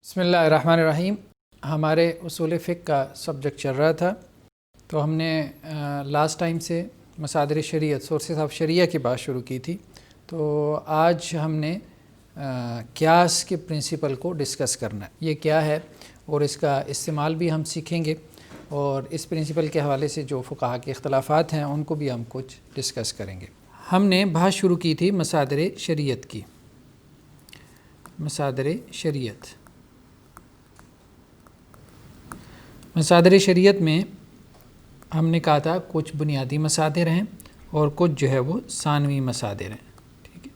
بسم اللہ الرحمن الرحیم۔ ہمارے اصول فقہ کا سبجیکٹ چل رہا تھا، تو ہم نے لاسٹ ٹائم سے مصادر شریعت سورسز آف شریعہ کی بات شروع کی تھی۔ تو آج ہم نے قیاس کے پرنسپل کو ڈسکس کرنا ہے، یہ کیا ہے اور اس کا استعمال بھی ہم سیکھیں گے، اور اس پرنسپل کے حوالے سے جو فقہا کے اختلافات ہیں ان کو بھی ہم کچھ ڈسکس کریں گے۔ ہم نے بات شروع کی تھی مصادر شریعت کی۔ مصادر شریعت میں ہم نے کہا تھا کچھ بنیادی مصادر ہیں اور کچھ جو ہے وہ ثانوی مصادر ہیں، ٹھیک ہے۔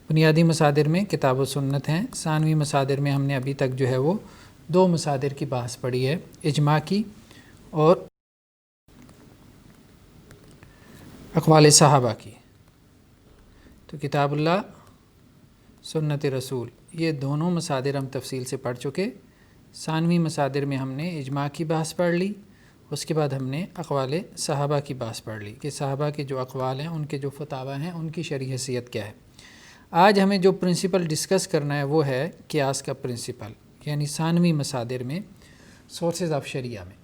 بنیادی مصادر میں کتاب و سنت ہیں، ثانوی مصادر میں ہم نے ابھی تک جو ہے وہ دو مصادر کی بحث پڑھی ہے، اجماع کی اور اقوال صحابہ کی۔ تو کتاب اللہ، سنت رسول، یہ دونوں مصادر ہم تفصیل سے پڑھ چکے۔ ثانوی مصادر میں ہم نے اجماع کی بحث پڑھ لی، اس کے بعد ہم نے اقوال صحابہ کی بحث پڑھ لی کہ صحابہ کے جو اقوال ہیں، ان کے جو فتاوی ہیں، ان کی شرعی حیثیت کیا ہے۔ آج ہمیں جو پرنسپل ڈسکس کرنا ہے وہ ہے قیاس کا پرنسپل، یعنی ثانوی مصادر میں سورسز آف شریعہ میں۔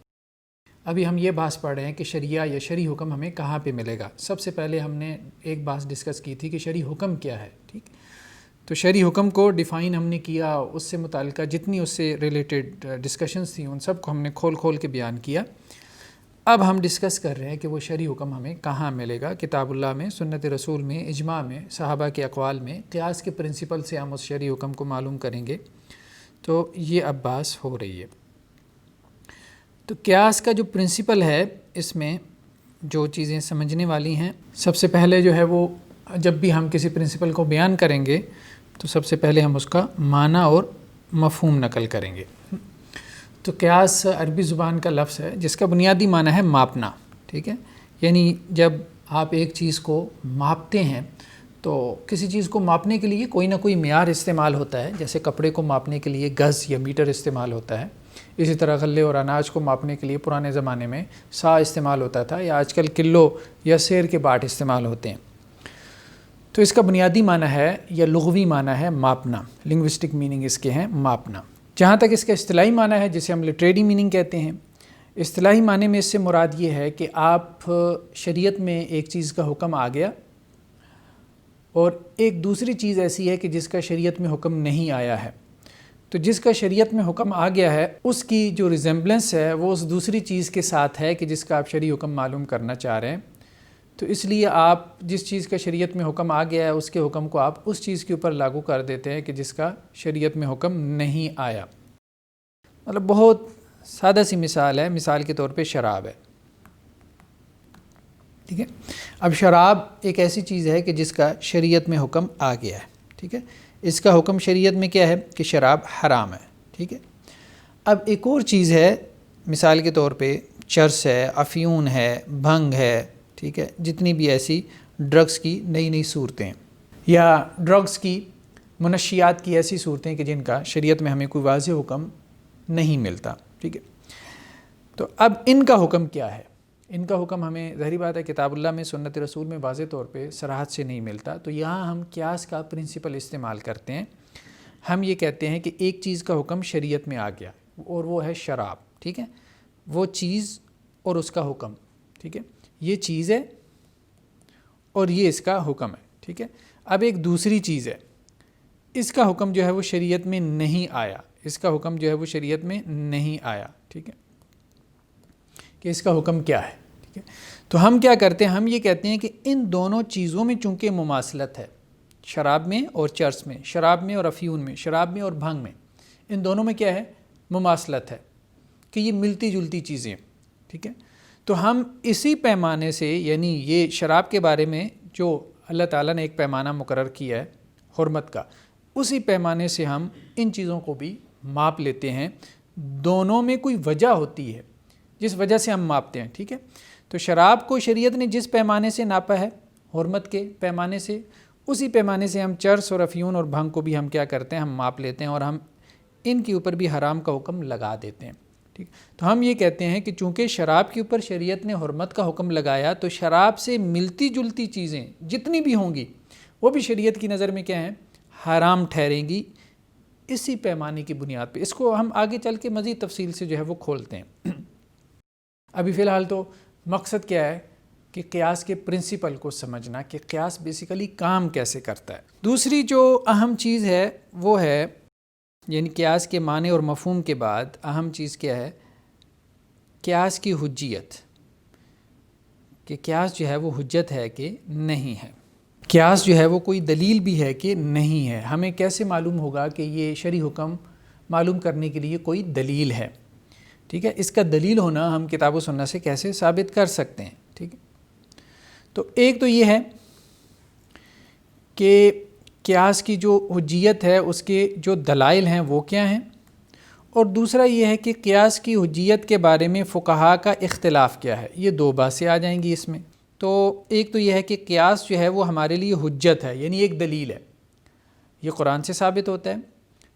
ابھی ہم یہ بحث پڑھ رہے ہیں کہ شریعہ یا شرعی حکم ہمیں کہاں پہ ملے گا۔ سب سے پہلے ہم نے ایک بحث ڈسکس کی تھی کہ شرعی حکم کیا ہے، ٹھیک۔ تو شرعی حکم کو ڈیفائن ہم نے کیا، اس سے متعلقہ جتنی اس سے ریلیٹڈ ڈسکشنز تھیں ان سب کو ہم نے کھول کے بیان کیا۔ اب ہم ڈسکس کر رہے ہیں کہ وہ شرعی حکم ہمیں کہاں ملے گا، کتاب اللہ میں، سنت رسول میں، اجماع میں، صحابہ کے اقوال میں۔ قیاس کے پرنسپل سے ہم اس شرعی حکم کو معلوم کریں گے۔ تو یہ اب بحث ہو رہی ہے۔ تو قیاس کا جو پرنسپل ہے، اس میں جو چیزیں سمجھنے والی ہیں، سب سے پہلے جو ہے وہ جب بھی ہم کسی پرنسپل کو بیان کریں گے تو سب سے پہلے ہم اس کا معنی اور مفہوم نقل کریں گے۔ تو قیاس عربی زبان کا لفظ ہے جس کا بنیادی معنی ہے ماپنا، ٹھیک ہے۔ یعنی جب آپ ایک چیز کو ماپتے ہیں تو کسی چیز کو ماپنے کے لیے کوئی نہ کوئی معیار استعمال ہوتا ہے، جیسے کپڑے کو ماپنے کے لیے گز یا میٹر استعمال ہوتا ہے، اسی طرح غلے اور اناج کو ماپنے کے لیے پرانے زمانے میں سا استعمال ہوتا تھا، یا آج کل کلو یا سیر کے باٹ استعمال ہوتے ہیں۔ تو اس کا بنیادی معنی ہے یا لغوی معنی ہے ماپنا، لنگوسٹک میننگ اس کے ہیں ماپنا۔ جہاں تک اس کا اصطلاحی معنی ہے، جسے ہم لٹریری میننگ کہتے ہیں، اصطلاحی معنی میں اس سے مراد یہ ہے کہ آپ شریعت میں ایک چیز کا حکم آ گیا اور ایک دوسری چیز ایسی ہے کہ جس کا شریعت میں حکم نہیں آیا ہے، تو جس کا شریعت میں حکم آ گیا ہے اس کی جو ریزمبلنس ہے وہ اس دوسری چیز کے ساتھ ہے کہ جس کا آپ شرعی حکم معلوم کرنا چاہ رہے ہیں۔ تو اس لیے آپ جس چیز کا شریعت میں حکم آ گیا ہے اس کے حکم کو آپ اس چیز کے اوپر لاگو کر دیتے ہیں کہ جس کا شریعت میں حکم نہیں آیا۔ مطلب بہت سادہ سی مثال ہے، مثال کے طور پہ شراب ہے، ٹھیک ہے۔ اب شراب ایک ایسی چیز ہے کہ جس کا شریعت میں حکم آ گیا ہے، ٹھیک ہے۔ اس کا حکم شریعت میں کیا ہے کہ شراب حرام ہے، ٹھیک ہے۔ اب ایک اور چیز ہے، مثال کے طور پہ چرس ہے، افیون ہے، بھنگ ہے، ٹھیک ہے، جتنی بھی ایسی ڈرگس کی نئی نئی صورتیں یا ڈرگس کی منشیات کی ایسی صورتیں کہ جن کا شریعت میں ہمیں کوئی واضح حکم نہیں ملتا، ٹھیک ہے۔ تو اب ان کا حکم کیا ہے؟ ان کا حکم ہمیں ظاہری بات ہے کتاب اللہ میں، سنت رسول میں واضح طور پہ صراحت سے نہیں ملتا، تو یہاں ہم قیاس کا پرنسپل استعمال کرتے ہیں۔ ہم یہ کہتے ہیں کہ ایک چیز کا حکم شریعت میں آ گیا اور وہ ہے شراب، ٹھیک ہے۔ وہ چیز اور اس کا حکم، ٹھیک ہے، یہ چیز ہے اور یہ اس کا حکم ہے، ٹھیک ہے۔ اب ایک دوسری چیز ہے، اس کا حکم جو ہے وہ شریعت میں نہیں آیا، اس کا حکم جو ہے وہ شریعت میں نہیں آیا، ٹھیک ہے، کہ اس کا حکم کیا ہے، ٹھیک ہے۔ تو ہم کیا کرتے ہیں، ہم یہ کہتے ہیں کہ ان دونوں چیزوں میں چونکہ مماثلت ہے، شراب میں اور چرس میں، شراب میں اور افیون میں، شراب میں اور بھنگ میں، ان دونوں میں کیا ہے، مماثلت ہے، کہ یہ ملتی جلتی چیزیں، ٹھیک ہے۔ تو ہم اسی پیمانے سے، یعنی یہ شراب کے بارے میں جو اللہ تعالیٰ نے ایک پیمانہ مقرر کیا ہے حرمت کا، اسی پیمانے سے ہم ان چیزوں کو بھی ماپ لیتے ہیں۔ دونوں میں کوئی وجہ ہوتی ہے جس وجہ سے ہم ماپتے ہیں، ٹھیک ہے۔ تو شراب کو شریعت نے جس پیمانے سے ناپا ہے، حرمت کے پیمانے سے، اسی پیمانے سے ہم چرس اور افیون اور بھنگ کو بھی ہم کیا کرتے ہیں، ہم ماپ لیتے ہیں اور ہم ان کے اوپر بھی حرام کا حکم لگا دیتے ہیں، ٹھیک۔ تو ہم یہ کہتے ہیں کہ چونکہ شراب کے اوپر شریعت نے حرمت کا حکم لگایا، تو شراب سے ملتی جلتی چیزیں جتنی بھی ہوں گی وہ بھی شریعت کی نظر میں کیا ہیں، حرام ٹھہریں گی، اسی پیمانے کی بنیاد پہ. اس کو ہم آگے چل کے مزید تفصیل سے جو ہے وہ کھولتے ہیں. ابھی فی الحال تو مقصد کیا ہے کہ قیاس کے پرنسپل کو سمجھنا کہ قیاس بیسیکلی کام کیسے کرتا ہے. دوسری جو اہم چیز ہے وہ ہے یعنی قیاس کے معنی اور مفہوم کے بعد اہم چیز کیا ہے؟ قیاس کی حجیت، کہ قیاس جو ہے وہ حجت ہے کہ نہیں ہے. قیاس جو ہے وہ کوئی دلیل بھی ہے کہ نہیں ہے. ہمیں کیسے معلوم ہوگا کہ یہ شرعی حکم معلوم کرنے کے لیے کوئی دلیل ہے؟ ٹھیک ہے، اس کا دلیل ہونا ہم کتاب و سنت سے کیسے ثابت کر سکتے ہیں؟ ٹھیک ہے، تو ایک تو یہ ہے کہ قیاس کی جو حجیت ہے اس کے جو دلائل ہیں وہ کیا ہیں، اور دوسرا یہ ہے کہ قیاس کی حجیت کے بارے میں فقہا کا اختلاف کیا ہے. یہ دو باتیں آ جائیں گی اس میں. تو ایک تو یہ ہے کہ قیاس جو ہے وہ ہمارے لیے حجت ہے، یعنی ایک دلیل ہے، یہ قرآن سے ثابت ہوتا ہے.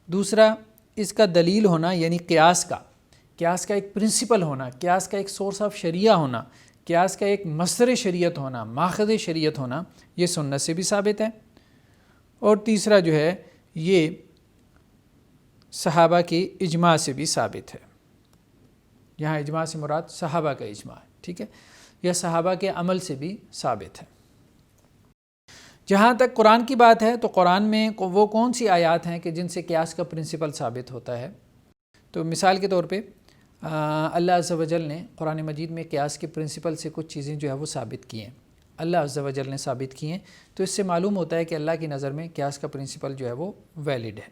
دوسرا اس کا دلیل ہونا یعنی قیاس کا ایک پرنسپل ہونا، قیاس کا ایک سورس آف شریعہ ہونا، قیاس کا ایک مصدر شریعت ہونا، ماخذ شریعت ہونا، یہ سنت سے بھی ثابت ہے. اور تیسرا جو ہے یہ صحابہ کے اجماع سے بھی ثابت ہے. یہاں اجماع سے مراد صحابہ کا اجماع ہے. ٹھیک ہے، یہ صحابہ کے عمل سے بھی ثابت ہے. جہاں تک قرآن کی بات ہے تو قرآن میں وہ کون سی آیات ہیں کہ جن سے قیاس کا پرنسپل ثابت ہوتا ہے؟ تو مثال کے طور پہ اللہ عز و جل نے قرآن مجید میں قیاس کے پرنسپل سے کچھ چیزیں جو ہے وہ ثابت کی ہیں، اللہ عز و جل نے ثابت کی ہیں. تو اس سے معلوم ہوتا ہے کہ اللہ کی نظر میں قیاس کا پرنسپل جو ہے وہ ویلڈ ہے.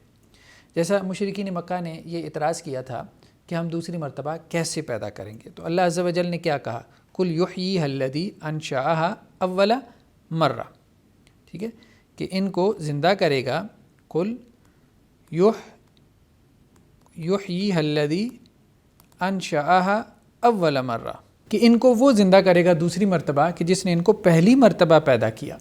جیسا مشرکین مکہ نے یہ اعتراض کیا تھا کہ ہم دوسری مرتبہ کیسے پیدا کریں گے، تو اللہ عز و جل نے کیا کہا؟ قل یحییھا الذی انشأھا اول مرہ. ٹھیک ہے، کہ ان کو زندہ کرے گا. قل یحییھا الذی انشأھا اول مرہ، کہ ان کو وہ زندہ کرے گا دوسری مرتبہ کہ جس نے ان کو پہلی مرتبہ پیدا کیا.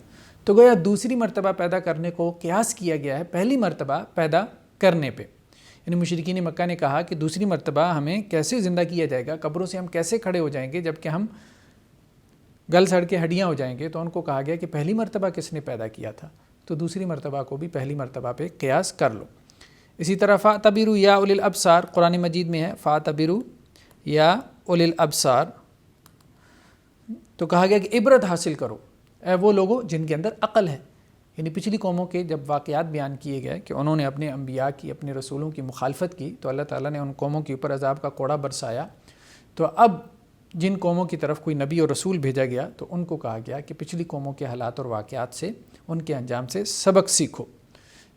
تو گویا دوسری مرتبہ پیدا کرنے کو قیاس کیا گیا ہے پہلی مرتبہ پیدا کرنے پہ. یعنی مشرکین مکہ نے کہا کہ دوسری مرتبہ ہمیں کیسے زندہ کیا جائے گا، قبروں سے ہم کیسے کھڑے ہو جائیں گے جب کہ ہم گل سڑ کے ہڈیاں ہو جائیں گے. تو ان کو کہا گیا کہ پہلی مرتبہ کس نے پیدا کیا تھا، تو دوسری مرتبہ کو بھی پہلی مرتبہ پہ قیاس کر لو. اسی طرح فَاعْتَبِرُوا یا اُولِي الْأَبْصَارِ، قرآن مجید میں ہے فَاعْتَبِرُوا یا اُولِي الْأَبْصَارِ، تو کہا گیا کہ عبرت حاصل کرو اے وہ لوگوں جن کے اندر عقل ہے. یعنی پچھلی قوموں کے جب واقعات بیان کیے گئے کہ انہوں نے اپنے انبیاء کی، اپنے رسولوں کی مخالفت کی، تو اللہ تعالیٰ نے ان قوموں کے اوپر عذاب کا کوڑا برسایا. تو اب جن قوموں کی طرف کوئی نبی اور رسول بھیجا گیا تو ان کو کہا گیا کہ پچھلی قوموں کے حالات اور واقعات سے، ان کے انجام سے سبق سیکھو.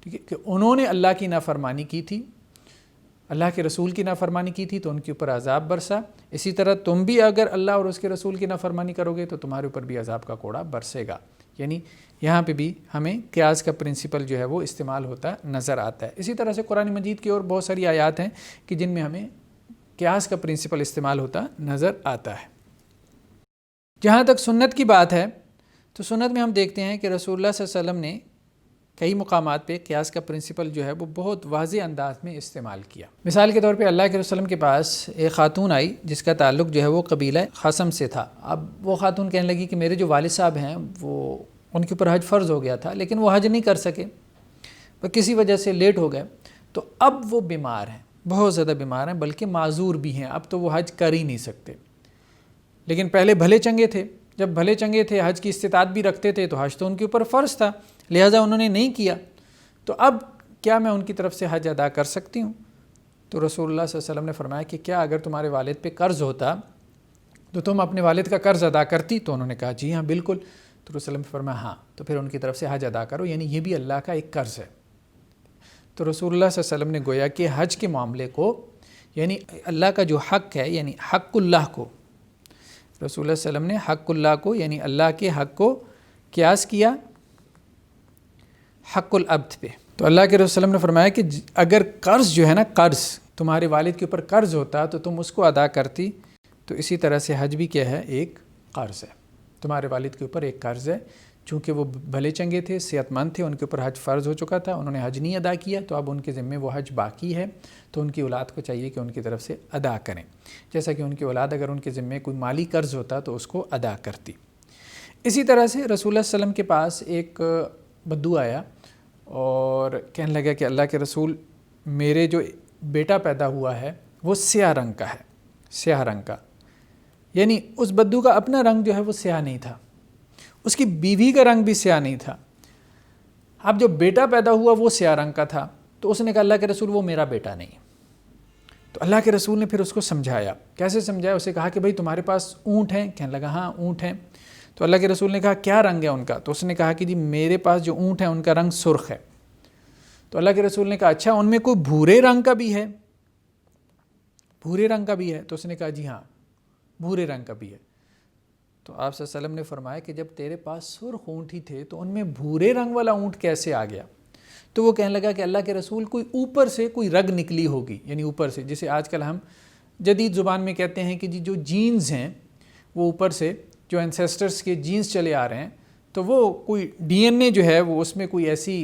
ٹھیک ہے، کہ انہوں نے اللہ کی نافرمانی کی تھی، اللہ کے رسول کی نافرمانی کی تھی تو ان کے اوپر عذاب برسا. اسی طرح تم بھی اگر اللہ اور اس کے رسول کی نافرمانی کرو گے تو تمہارے اوپر بھی عذاب کا کوڑا برسے گا. یعنی یہاں پہ بھی ہمیں قیاس کا پرنسپل جو ہے وہ استعمال ہوتا نظر آتا ہے. اسی طرح سے قرآن مجید کی اور بہت ساری آیات ہیں کہ جن میں ہمیں قیاس کا پرنسپل استعمال ہوتا نظر آتا ہے. جہاں تک سنت کی بات ہے تو سنت میں ہم دیکھتے ہیں کہ رسول اللہ صلی اللہ علیہ وسلم نے کئی مقامات پہ قیاس کا پرنسپل جو ہے وہ بہت واضح انداز میں استعمال کیا. مثال کے طور پہ اللہ کے رسول کے پاس ایک خاتون آئی جس کا تعلق جو ہے وہ قبیلہ خصم سے تھا. اب وہ خاتون کہنے لگی کہ میرے جو والد صاحب ہیں وہ ان کے اوپر حج فرض ہو گیا تھا لیکن وہ حج نہیں کر سکے، وہ کسی وجہ سے لیٹ ہو گئے. تو اب وہ بیمار ہیں، بہت زیادہ بیمار ہیں، بلکہ معذور بھی ہیں، اب تو وہ حج کر ہی نہیں سکتے. لیکن پہلے بھلے چنگے تھے، جب بھلے چنگے تھے، حج کی استطاعت بھی رکھتے تھے تو حج تو ان کے اوپر فرض تھا، لہٰذا انہوں نے نہیں کیا. تو اب کیا میں ان کی طرف سے حج ادا کر سکتی ہوں؟ تو رسول اللہ صلی اللہ علیہ وسلم نے فرمایا کہ کیا اگر تمہارے والد پہ قرض ہوتا تو تم اپنے والد کا قرض ادا کرتی؟ تو انہوں نے کہا جی ہاں بالکل. تو رسول اللہ نے فرمایا ہاں تو پھر ان کی طرف سے حج ادا کرو، یعنی یہ بھی اللہ کا ایک قرض ہے. تو رسول اللہ صلی اللہ علیہ وسلم نے گویا کہ حج کے معاملے کو، یعنی اللہ کا جو حق ہے، یعنی حق اللہ کو، رسول اللہ صلی اللہ علیہ وسلم نے حق اللہ کو یعنی اللہ کے حق کو قیاس کیا حق العبد پہ. تو اللہ کے رسول صلی اللہ علیہ وسلم نے فرمایا کہ اگر قرض جو ہے نا، قرض تمہارے والد کے اوپر قرض ہوتا تو تم اس کو ادا کرتی. تو اسی طرح سے حج بھی کیا ہے؟ ایک قرض ہے، تمہارے والد کے اوپر ایک قرض ہے. چونکہ وہ بھلے چنگے تھے، صحت مند تھے، ان کے اوپر حج فرض ہو چکا تھا، انہوں نے حج نہیں ادا کیا، تو اب ان کے ذمے وہ حج باقی ہے، تو ان کی اولاد کو چاہیے کہ ان کی طرف سے ادا کریں، جیسا کہ ان کی اولاد اگر ان کے ذمے کوئی مالی قرض ہوتا تو اس کو ادا کرتی. اسی طرح سے رسول اللہ صلی اللہ علیہ وسلم کے پاس ایک بدو آیا اور کہنے لگا کہ اللہ کے رسول میرے جو بیٹا پیدا ہوا ہے وہ سیاہ رنگ کا ہے، سیاہ رنگ کا، یعنی اس بدو کا اپنا رنگ جو ہے وہ سیاہ نہیں تھا، اس کی بیوی کا رنگ بھی سیاہ نہیں تھا، اب جو بیٹا پیدا ہوا وہ سیاہ رنگ کا تھا، تو اس نے کہا اللہ کے رسول وہ میرا بیٹا نہیں۔ تو اللہ کے رسول نے پھر اس کو سمجھایا، کیسے سمجھایا؟ اسے کہا کہ بھئی تمہارے پاس اونٹ ہیں؟ کہنے لگا ہاں اونٹ ہیں۔ تو اللہ کے رسول نے کہا کیا رنگ ہے ان کا؟ تو اس نے کہا کہ جی میرے پاس جو اونٹ ہیں ان کا رنگ سرخ ہے۔ تو اللہ کے رسول نے کہا اچھا ان میں کوئی بھورے رنگ کا بھی ہے؟ بھورے رنگ کا بھی ہے؟ تو اس نے کہا جی ہاں بھورے رنگ کا بھی ہے۔ تو آپ صلی اللہ علیہ وسلم نے فرمایا کہ جب تیرے پاس سرخ اونٹ ہی تھے تو ان میں بھورے رنگ والا اونٹ کیسے آ گیا؟ تو وہ کہنے لگا کہ اللہ کے رسول کوئی اوپر سے کوئی رگ نکلی ہوگی، یعنی اوپر سے، جسے آج کل ہم جدید زبان میں کہتے ہیں کہ جی جو جینز ہیں وہ اوپر سے جو اینسیسٹرز کے جینز چلے آ رہے ہیں، تو وہ کوئی ڈی این اے جو ہے وہ اس میں کوئی ایسی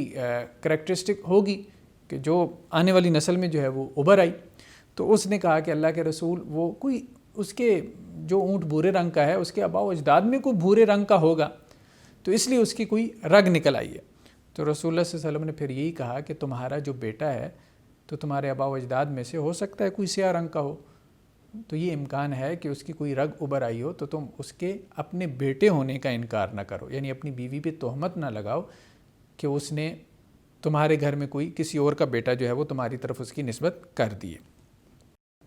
کریکٹرسٹک ہوگی کہ جو آنے والی نسل میں جو ہے وہ ابھر آئی۔ تو اس نے کہا کہ اللہ کے رسول وہ کوئی اس کے جو اونٹ بھورے رنگ کا ہے اس کے آباء و اجداد میں کوئی بھورے رنگ کا ہوگا، تو اس لیے اس کی کوئی رگ نکل آئی ہے۔ تو رسول اللہ صلی اللہ علیہ وسلم نے پھر یہی کہا کہ تمہارا جو بیٹا ہے تو تمہارے آباء و اجداد میں سے ہو سکتا ہے کوئی سیاہ رنگ کا ہو، تو یہ امکان ہے کہ اس کی کوئی رگ ابھر آئی ہو، تو تم اس کے اپنے بیٹے ہونے کا انکار نہ کرو، یعنی اپنی بیوی پہ تہمت نہ لگاؤ کہ اس نے تمہارے گھر میں کوئی کسی اور کا بیٹا جو ہے وہ تمہاری طرف اس کی نسبت کر دیے۔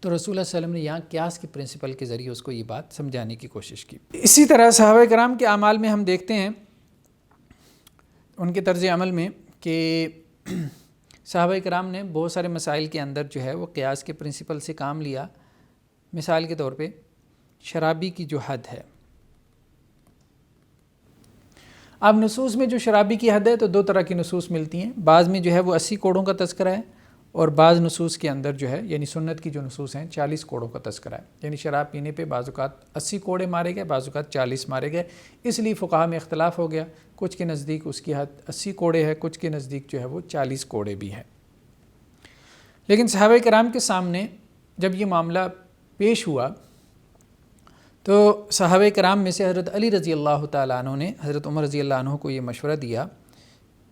تو رسول اللہ صلی اللہ علیہ وسلم نے یہاں قیاس کے پرنسپل کے ذریعے اس کو یہ بات سمجھانے کی کوشش کی۔ اسی طرح صحابہ کرام کے اعمال میں ہم دیکھتے ہیں ان کے طرز عمل میں کہ صحابہ کرام نے بہت سارے مسائل کے اندر جو ہے وہ قیاس کے پرنسپل سے کام لیا۔ مثال کے طور پہ شرابی کی جو حد ہے، اب نصوص میں جو شرابی کی حد ہے تو دو طرح کی نصوص ملتی ہیں، بعض میں جو ہے وہ 80 کوڑوں کا تذکرہ ہے، اور بعض نصوص کے اندر جو ہے یعنی سنت کی جو نصوص ہیں 40 کوڑوں کا تذکرہ ہے، یعنی شراب پینے پہ بعض اوقات 80 کوڑے مارے گئے، بعض اوقات 40 مارے گئے۔ اس لیے فقہا میں اختلاف ہو گیا، کچھ کے نزدیک اس کی حد 80 کوڑے ہے، کچھ کے نزدیک جو ہے وہ 40 کوڑے بھی ہے۔ لیکن صحابہ کرام کے سامنے جب یہ معاملہ پیش ہوا تو صحابہ کرام میں سے حضرت علی رضی اللہ تعالیٰ عنہ نے حضرت عمر رضی اللہ عنہ کو یہ مشورہ دیا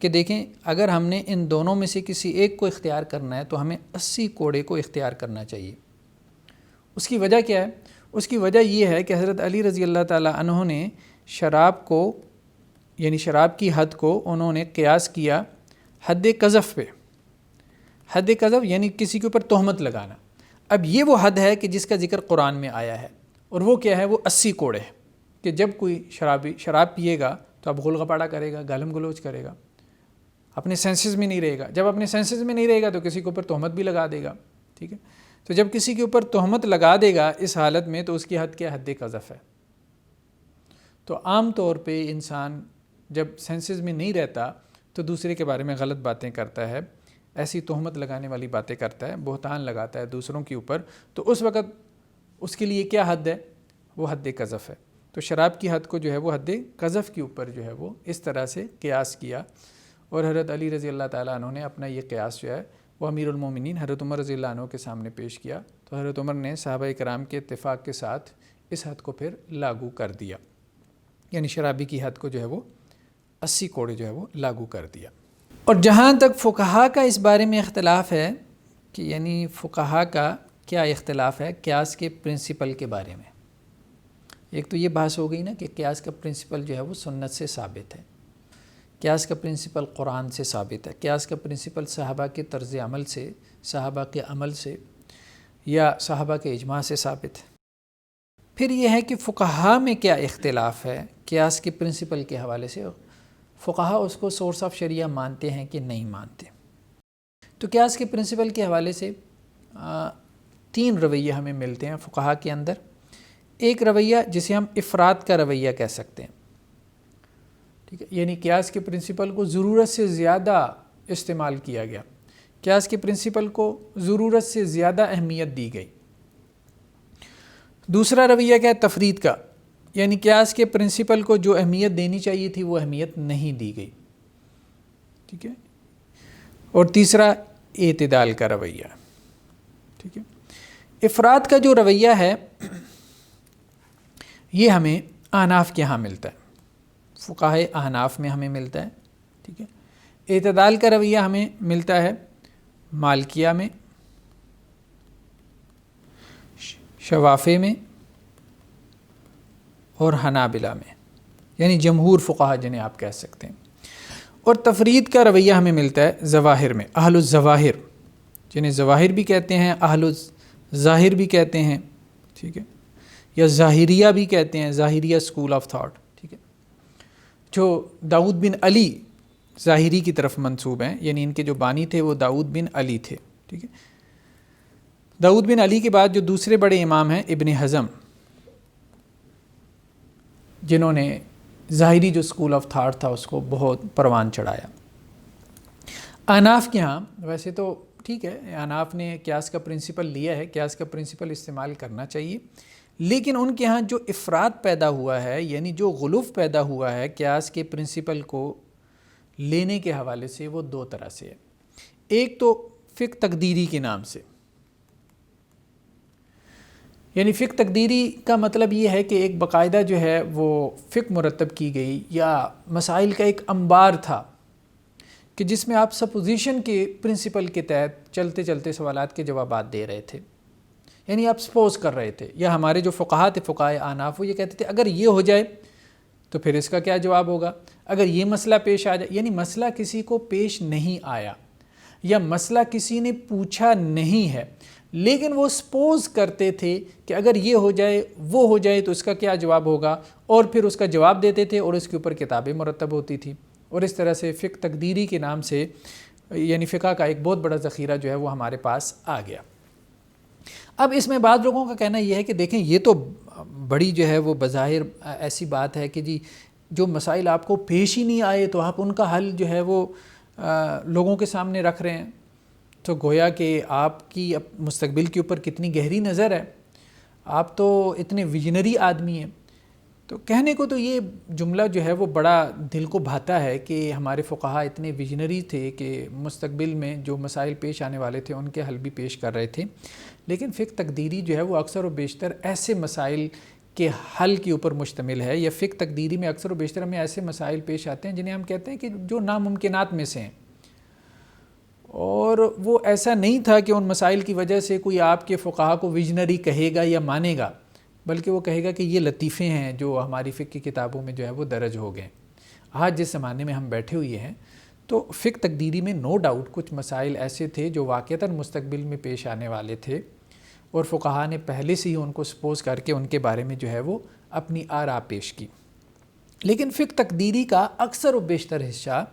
کہ دیکھیں اگر ہم نے ان دونوں میں سے کسی ایک کو اختیار کرنا ہے تو ہمیں 80 کوڑے کو اختیار کرنا چاہیے۔ اس کی وجہ کیا ہے؟ اس کی وجہ یہ ہے کہ حضرت علی رضی اللہ تعالیٰ عنہ نے شراب کو یعنی شراب کی حد کو انہوں نے قیاس کیا حد قذف پہ۔ حد قذف یعنی کسی کے اوپر تہمت لگانا۔ اب یہ وہ حد ہے کہ جس کا ذکر قرآن میں آیا ہے، اور وہ کیا ہے؟ وہ 80 کوڑے ہے کہ جب کوئی شرابی شراب پیے گا تو اب غل غپاڑا کرے گا، گالم گلوچ کرے گا، اپنے سینسز میں نہیں رہے گا۔ جب اپنے سینسز میں نہیں رہے گا تو کسی کے اوپر تہمت بھی لگا دے گا، ٹھیک ہے؟ تو جب کسی کے اوپر تہمت لگا دے گا اس حالت میں تو اس کی حد کیا؟ حد قذف ہے۔ تو عام طور پہ انسان جب سینسز میں نہیں رہتا تو دوسرے کے بارے میں غلط باتیں کرتا ہے، ایسی تہمت لگانے والی باتیں کرتا ہے، بہتان لگاتا ہے دوسروں کے اوپر، تو اس وقت اس کے لیے کیا حد ہے؟ وہ حد قذف ہے۔ تو شراب کی حد کو جو ہے وہ حد قذف کے اوپر جو ہے وہ اس طرح سے قیاس کیا، اور حضرت علی رضی اللہ تعالیٰ عنہ نے اپنا یہ قیاس جو ہے وہ امیر المومنین حضرت عمر رضی اللہ عنہ کے سامنے پیش کیا، تو حضرت عمر نے صحابہ کرام کے اتفاق کے ساتھ اس حد کو پھر لاگو کر دیا، یعنی شرابی کی حد کو جو ہے وہ 80 کوڑے جو ہے وہ لاگو کر دیا۔ اور جہاں تک فقہا کا اس بارے میں اختلاف ہے کہ یعنی فقہا کا کیا اختلاف ہے قیاس کے پرنسپل کے بارے میں، ایک تو یہ بحث ہو گئی نا کہ قیاس کا پرنسپل جو ہے وہ سنت سے ثابت ہے، قیاس کا پرنسپل قرآن سے ثابت ہے، قیاس کا پرنسپل صحابہ کے طرز عمل سے، صحابہ کے عمل سے یا صحابہ کے اجماع سے ثابت ہے۔ پھر یہ ہے کہ فقہا میں کیا اختلاف ہے قیاس کے پرنسپل کے حوالے سے، فقہا اس کو سورس آف شریعہ مانتے ہیں کہ نہیں مانتے۔ تو قیاس کے پرنسپل کے حوالے سے 3 رویے ہمیں ملتے ہیں فقہا کے اندر۔ ایک رویہ جسے ہم افراد کا رویہ کہہ سکتے ہیں، ٹھیک ہے، یعنی قیاس کے پرنسپل کو ضرورت سے زیادہ استعمال کیا گیا، قیاس کے پرنسپل کو ضرورت سے زیادہ اہمیت دی گئی۔ دوسرا رویہ کیا ہے؟ تفرید کا، یعنی قیاس کے پرنسپل کو جو اہمیت دینی چاہیے تھی وہ اہمیت نہیں دی گئی، ٹھیک ہے۔ اور تیسرا اعتدال کا رویہ، ٹھیک ہے۔ افراد کا جو رویہ ہے یہ ہمیں احناف کے ہاں ملتا ہے، فقہائے احناف میں ہمیں ملتا ہے، ٹھیک ہے۔ اعتدال کا رویہ ہمیں ملتا ہے مالکیہ میں، شوافے میں اور حنابلہ میں، یعنی جمہور فقہا جنہیں آپ کہہ سکتے ہیں۔ اور تفرید کا رویہ ہمیں ملتا ہے ظواہر میں، اہل الظواہر جنہیں ظواہر بھی کہتے ہیں، اہل الظاہر بھی کہتے ہیں، ٹھیک ہے، یا ظاہریہ بھی کہتے ہیں، ظاہریہ اسکول آف تھاٹ، ٹھیک ہے، جو داؤد بن علی ظاہری کی طرف منسوب ہیں، یعنی ان کے جو بانی تھے وہ داؤد بن علی تھے، ٹھیک ہے۔ داؤد بن علی کے بعد جو دوسرے بڑے امام ہیں ابن حزم، جنہوں نے ظاہری جو اسکول آف تھاٹ تھا اس کو بہت پروان چڑھایا۔ احناف کے ہاں ویسے تو ٹھیک ہے، احناف نے قیاس کا پرنسپل لیا ہے، قیاس کا پرنسپل استعمال کرنا چاہیے، لیکن ان کے ہاں جو افراد پیدا ہوا ہے، یعنی جو غلوف پیدا ہوا ہے قیاس کے پرنسپل کو لینے کے حوالے سے، وہ دو طرح سے ہے۔ ایک تو فقہ تقدیری کے نام سے، یعنی فقہ تقدیری کا مطلب یہ ہے کہ ایک باقاعدہ جو ہے وہ فقہ مرتب کی گئی یا مسائل کا ایک انبار تھا کہ جس میں آپ سپوزیشن کے پرنسپل کے تحت چلتے چلتے سوالات کے جوابات دے رہے تھے، یعنی آپ سپوز کر رہے تھے، یا ہمارے جو فقہا تھے، فقہائے احناف، وہ یہ کہتے تھے اگر یہ ہو جائے تو پھر اس کا کیا جواب ہوگا، اگر یہ مسئلہ پیش آ جائے، یعنی مسئلہ کسی کو پیش نہیں آیا یا مسئلہ کسی نے پوچھا نہیں ہے، لیکن وہ سپوز کرتے تھے کہ اگر یہ ہو جائے وہ ہو جائے تو اس کا کیا جواب ہوگا، اور پھر اس کا جواب دیتے تھے اور اس کے اوپر کتابیں مرتب ہوتی تھیں، اور اس طرح سے فقہ تقدیری کے نام سے یعنی فقہ کا ایک بہت بڑا ذخیرہ جو ہے وہ ہمارے پاس آ گیا۔ اب اس میں بعض لوگوں کا کہنا یہ ہے کہ دیکھیں یہ تو بڑی جو ہے وہ بظاہر ایسی بات ہے کہ جی جو مسائل آپ کو پیش ہی نہیں آئے تو آپ ان کا حل جو ہے وہ لوگوں کے سامنے رکھ رہے ہیں، تو گویا کہ آپ کی مستقبل کے اوپر کتنی گہری نظر ہے، آپ تو اتنے ویژنری آدمی ہیں۔ تو کہنے کو تو یہ جملہ جو ہے وہ بڑا دل کو بھاتا ہے کہ ہمارے فقہا اتنے ویژنری تھے کہ مستقبل میں جو مسائل پیش آنے والے تھے ان کے حل بھی پیش کر رہے تھے، لیکن فقہ تقدیری جو ہے وہ اکثر و بیشتر ایسے مسائل کے حل کے اوپر مشتمل ہے، یا فقہ تقدیری میں اکثر و بیشتر ہمیں ایسے مسائل پیش آتے ہیں جنہیں ہم کہتے ہیں کہ جو ناممکنات میں سے ہیں، اور وہ ایسا نہیں تھا کہ ان مسائل کی وجہ سے کوئی آپ کے فقہا کو ویژنری کہے گا یا مانے گا، بلکہ وہ کہے گا کہ یہ لطیفے ہیں جو ہماری فقہ کی کتابوں میں جو ہے وہ درج ہو گئے۔ آج جس زمانے میں ہم بیٹھے ہوئے ہیں تو فقہ تقدیری میں نو ڈاؤٹ کچھ مسائل ایسے تھے جو واقعتاً مستقبل میں پیش آنے والے تھے، اور فقہا نے پہلے سے ہی ان کو سپوز کر کے ان کے بارے میں جو ہے وہ اپنی آراء پیش کی۔ لیکن فقہ تقدیری کا اکثر و بیشتر حصہ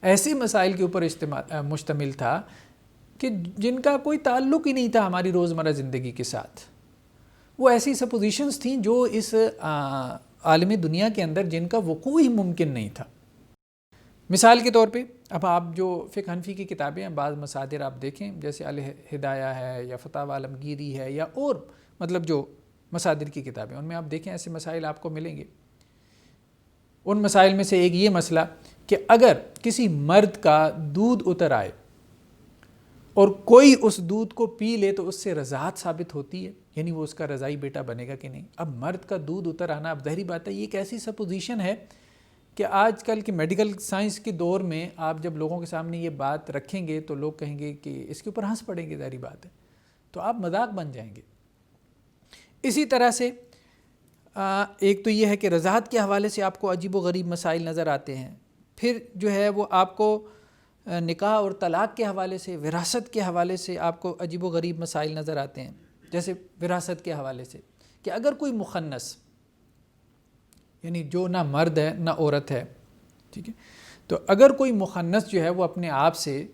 ایسے مسائل کے اوپر مشتمل تھا کہ جن کا کوئی تعلق ہی نہیں تھا ہماری روزمرہ زندگی کے ساتھ، وہ ایسی سپوزیشنز تھیں جو اس عالم دنیا کے اندر جن کا وقوع ہی ممکن نہیں تھا۔ مثال کے طور پہ اب آپ جو فقہ حنفی کی کتابیں ہیں، بعض مصادر آپ دیکھیں جیسے الہدایہ ہے یا فتاوی عالمگیری ہے یا اور مطلب جو مصادر کی کتابیں، ان میں آپ دیکھیں ایسے مسائل آپ کو ملیں گے۔ ان مسائل میں سے ایک یہ مسئلہ کہ اگر کسی مرد کا دودھ اتر آئے اور کوئی اس دودھ کو پی لے تو اس سے رضاعت ثابت ہوتی ہے، یعنی وہ اس کا رضائی بیٹا بنے گا کہ نہیں۔ اب مرد کا دودھ اتر آنا، اب ظاہری بات ہے یہ ایک ایسی سپوزیشن ہے کہ آج کل کے میڈیکل سائنس کے دور میں آپ جب لوگوں کے سامنے یہ بات رکھیں گے تو لوگ کہیں گے کہ اس کے اوپر ہنس پڑیں گے، ظاہری بات ہے، تو آپ مذاق بن جائیں گے۔ اسی طرح سے ایک تو یہ ہے کہ رضاعت کے حوالے سے آپ کو عجیب و غریب مسائل نظر آتے ہیں، پھر جو ہے وہ آپ کو نکاح اور طلاق کے حوالے سے، وراثت کے حوالے سے آپ کو عجیب و غریب مسائل نظر آتے ہیں۔ جیسے وراثت کے حوالے سے کہ اگر کوئی مخنث، یعنی جو نہ مرد ہے نہ عورت ہے، ٹھیک ہے، تو اگر کوئی مخنث جو ہے وہ اپنے آپ سے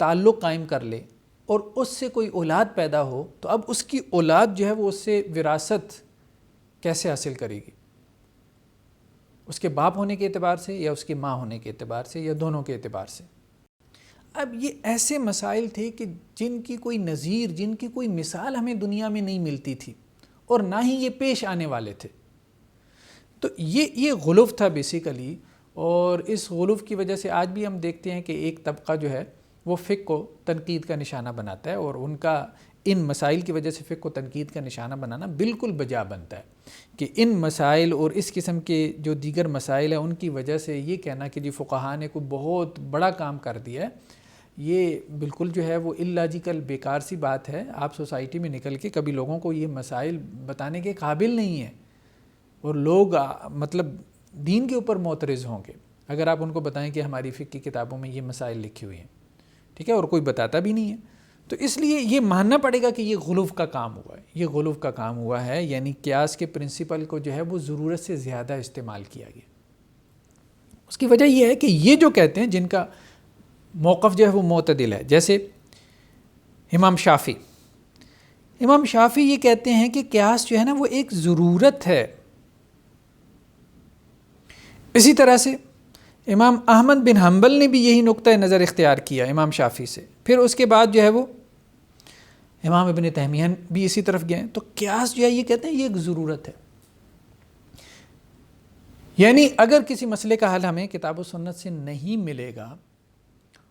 تعلق قائم کر لے اور اس سے کوئی اولاد پیدا ہو، تو اب اس کی اولاد جو ہے وہ اس سے وراثت کیسے حاصل کرے گی؟ اس کے باپ ہونے کے اعتبار سے یا اس کی ماں ہونے کے اعتبار سے یا دونوں کے اعتبار سے؟ اب یہ ایسے مسائل تھے کہ جن کی کوئی نظیر، جن کی کوئی مثال ہمیں دنیا میں نہیں ملتی تھی اور نہ ہی یہ پیش آنے والے تھے۔ تو یہ غلوف تھا بیسیکلی، اور اس غلوف کی وجہ سے آج بھی ہم دیکھتے ہیں کہ ایک طبقہ جو ہے وہ فقہ کو تنقید کا نشانہ بناتا ہے، اور ان کا ان مسائل کی وجہ سے فقہ کو تنقید کا نشانہ بنانا بالکل بجا بنتا ہے کہ ان مسائل اور اس قسم کے جو دیگر مسائل ہیں ان کی وجہ سے یہ کہنا کہ جی فقہا نے کوئی بہت بڑا کام کر دیا ہے، یہ بالکل جو ہے وہ اللاجیکل بیکار سی بات ہے. آپ سوسائٹی میں نکل کے کبھی لوگوں کو یہ مسائل بتانے کے قابل نہیں ہیں, اور لوگ مطلب دین کے اوپر معترض ہوں گے اگر آپ ان کو بتائیں کہ ہماری فقہ کی کتابوں میں یہ مسائل لکھے ہوئے ہیں, ٹھیک ہے, اور کوئی بتاتا بھی نہیں ہے. تو اس لیے یہ ماننا پڑے گا کہ یہ غلو کا کام ہوا ہے, یہ غلو کا کام ہوا ہے, یعنی قیاس کے پرنسپل کو جو ہے وہ ضرورت سے زیادہ استعمال کیا گیا. اس کی وجہ یہ ہے کہ یہ جو کہتے ہیں جن کا موقف جو ہے وہ معتدل ہے, جیسے امام شافعی یہ کہتے ہیں کہ قیاس جو ہے نا وہ ایک ضرورت ہے. اسی طرح سے امام احمد بن حنبل نے بھی یہی نقطہ نظر اختیار کیا امام شافعی سے. پھر اس کے بعد جو ہے وہ امام ابن تیمیہ بھی اسی طرف گئے. تو قیاس جو ہے یہ کہتے ہیں یہ ایک ضرورت ہے, یعنی اگر کسی مسئلے کا حل ہمیں کتاب و سنت سے نہیں ملے گا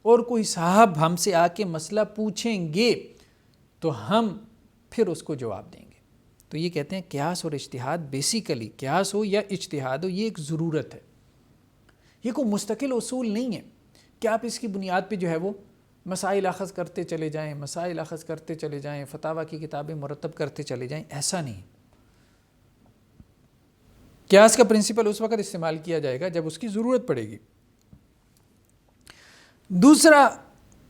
اور کوئی صاحب ہم سے آ کے مسئلہ پوچھیں گے تو ہم پھر اس کو جواب دیں گے. تو یہ کہتے ہیں قیاس اور اجتہاد, بیسیکلی قیاس ہو یا اجتہاد ہو, یہ ایک ضرورت ہے, یہ کوئی مستقل اصول نہیں ہے کہ آپ اس کی بنیاد پہ جو ہے وہ مسائل اخذ کرتے چلے جائیں, فتاویٰ کی کتابیں مرتب کرتے چلے جائیں. ایسا نہیں. قیاس کا پرنسپل اس وقت استعمال کیا جائے گا جب اس کی ضرورت پڑے گی. دوسرا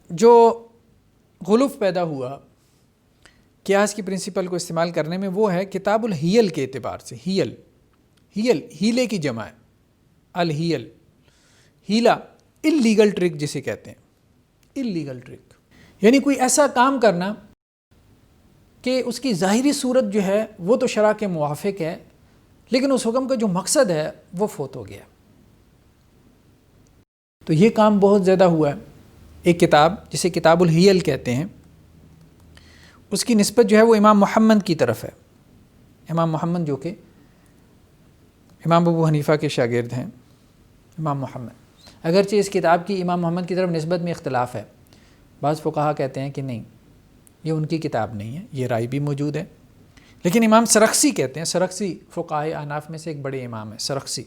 جو غلوف پیدا ہوا قیاس کی پرنسپل کو استعمال کرنے میں وہ ہے کتاب الحیل کے اعتبار سے. ہیلے کی جمع ہے, الحیل, ہیلا اللیگل ٹرک جسے کہتے ہیں. اللیگل ٹرک یعنی کوئی ایسا کام کرنا کہ اس کی ظاہری صورت جو ہے وہ تو شرع کے موافق ہے, لیکن اس حکم کا جو مقصد ہے وہ فوت ہو گیا. تو یہ کام بہت زیادہ ہوا ہے. ایک کتاب جسے کتاب الحیل کہتے ہیں, اس کی نسبت جو ہے وہ امام محمد کی طرف ہے. امام محمد جو کہ امام ابو حنیفہ کے شاگرد ہیں. امام محمد, اگرچہ اس کتاب کی امام محمد کی طرف نسبت میں اختلاف ہے. بعض فقہا کہتے ہیں کہ نہیں, یہ ان کی کتاب نہیں ہے, یہ رائے بھی موجود ہے. لیکن امام سرخسی کہتے ہیں, سرخسی فقہائے احناف میں سے ایک بڑے امام ہیں سرخسی,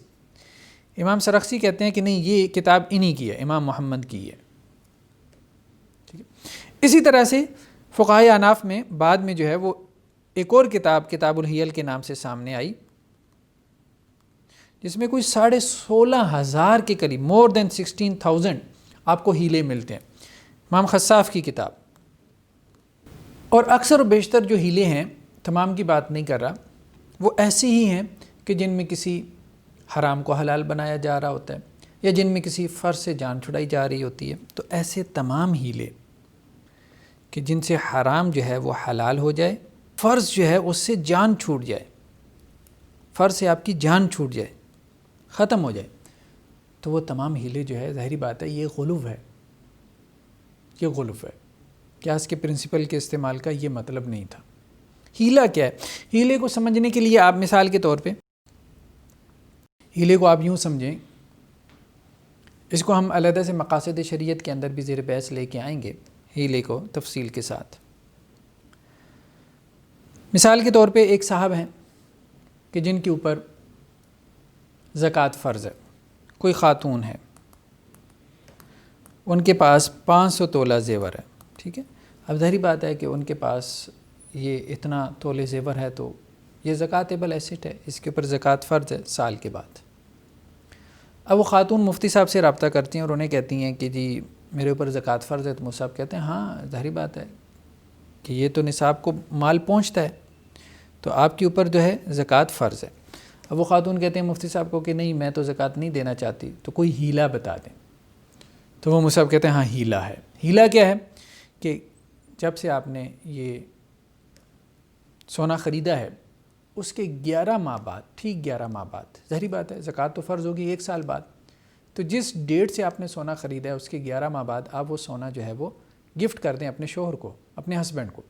امام سرخسی کہتے ہیں کہ نہیں, یہ کتاب انہی کی ہے, امام محمد کی ہے. ٹھیک ہے. اسی طرح سے فقہائے احناف میں بعد میں جو ہے وہ ایک اور کتاب کتاب الحیل کے نام سے سامنے آئی, جس میں کوئی 16,500 کے قریب, مور دین 16,000 آپ کو ہیلے ملتے ہیں. امام خصاف کی کتاب. اور اکثر و بیشتر جو ہیلے ہیں, تمام کی بات نہیں کر رہا, وہ ایسی ہی ہیں کہ جن میں کسی حرام کو حلال بنایا جا رہا ہوتا ہے, یا جن میں کسی فرض سے جان چھڑائی جا رہی ہوتی ہے. تو ایسے تمام ہیلے کہ جن سے حرام جو ہے وہ حلال ہو جائے, فرض جو ہے اس سے جان چھوٹ جائے, فرض سے آپ کی جان چھوٹ جائے, ختم ہو جائے, تو وہ تمام ہیلے جو ہے ظاہری بات ہے یہ غلو ہے. یہ غلو ہے. قیاس کے پرنسپل کے استعمال کا یہ مطلب نہیں تھا. ہیلا کیا ہے؟ ہیلے کو سمجھنے کے لیے آپ مثال کے طور پہ ہیلے کو آپ یوں سمجھیں, اس کو ہم علیحدہ سے مقاصد شریعت کے اندر بھی زیر بحث لے کے آئیں گے, ہیلے کو تفصیل کے ساتھ. مثال کے طور پہ ایک صاحب ہیں کہ جن کے اوپر زکوٰۃ فرض ہے, کوئی خاتون ہے, ان کے پاس 500 تولہ زیور ہے. ٹھیک ہے. اب ظاہری بات ہے کہ ان کے پاس یہ اتنا تولے زیور ہے تو یہ زکوٰۃیبل ایسٹ ہے, اس کے اوپر زکوٰۃ فرض ہے سال کے بعد. اب وہ خاتون مفتی صاحب سے رابطہ کرتی ہیں اور انہیں کہتی ہیں کہ جی میرے اوپر زکوٰۃ فرض ہے. تو مفتی صاحب کہتے ہیں ہاں ظاہری بات ہے کہ یہ تو نصاب کو مال پہنچتا ہے, تو آپ کے اوپر جو ہے زکوٰۃ فرض ہے. اب وہ خاتون کہتے ہیں مفتی صاحب کو کہ نہیں میں تو زکوٰۃ نہیں دینا چاہتی, تو کوئی ہیلا بتا دیں. تو وہ مفتی صاحب کہتے ہیں ہاں ہیلا ہے. ہیلا کیا ہے کہ جب سے آپ نے یہ سونا خریدا ہے اس کے 11 ماہ بعد, ٹھیک 11 ماہ بعد, ظاہری بات ہے زکوٰۃ تو فرض ہوگی 1 سال بعد, تو جس ڈیٹ سے آپ نے سونا خریدا ہے اس کے 11 ماہ بعد آپ وہ سونا جو ہے وہ گفٹ کر دیں اپنے شوہر کو, اپنے ہسبینڈ کو.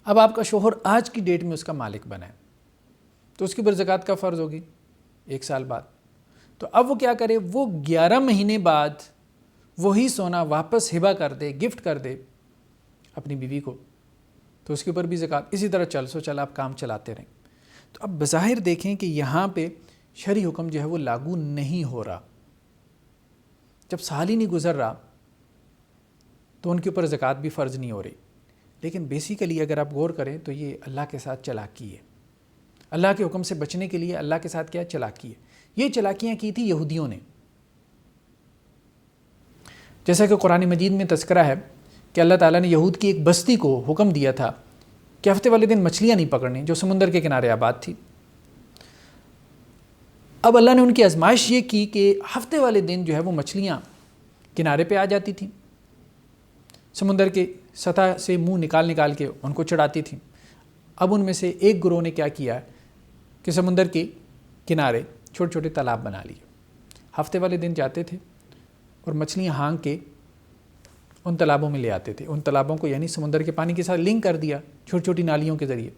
اب آپ کا شوہر آج کی ڈیٹ میں اس کا مالک بنا ہے, تو اس کے اوپر زکوٰۃ کا فرض ہوگی 1 سال بعد. تو اب وہ کیا کرے, وہ 11 مہینے بعد وہی سونا واپس ہبہ کر دے, گفٹ کر دے اپنی بیوی کو, تو اس کے اوپر بھی زکوٰۃ. اسی طرح چل سو چل آپ کام چلاتے رہیں. تو اب بظاہر دیکھیں کہ یہاں پہ شرعی حکم جو ہے وہ لاگو نہیں ہو رہا. جب سال ہی نہیں گزر رہا تو ان کے اوپر زکوٰۃ بھی فرض نہیں ہو رہی. لیکن بیسیکلی اگر آپ غور کریں تو یہ اللہ کے ساتھ چالاکی ہے. اللہ کے حکم سے بچنے کے لیے اللہ کے ساتھ کیا چالاکی ہے. یہ چالاکیاں کی تھی یہودیوں نے. جیسا کہ قرآن مجید میں تذکرہ ہے کہ اللہ تعالیٰ نے یہود کی ایک بستی کو حکم دیا تھا کہ ہفتے والے دن مچھلیاں نہیں پکڑنی، جو سمندر کے کنارے آباد تھی. اب اللہ نے ان کی آزمائش یہ کی کہ ہفتے والے دن جو ہے وہ مچھلیاں کنارے پہ آ جاتی تھیں، سمندر کے سطح سے منہ نکال کے ان کو چڑھاتی تھیں. اب ان میں سے ایک گروہ نے کیا کیا کہ سمندر کے کنارے چھوٹے چھوٹے تالاب بنا لیے. ہفتے والے دن جاتے تھے اور مچھلیاں ہانگ کے ان تالابوں میں لے آتے تھے. ان تالابوں کو یعنی سمندر کے پانی کے ساتھ لنک کر دیا چھوٹی چھوٹی نالیوں کے ذریعے.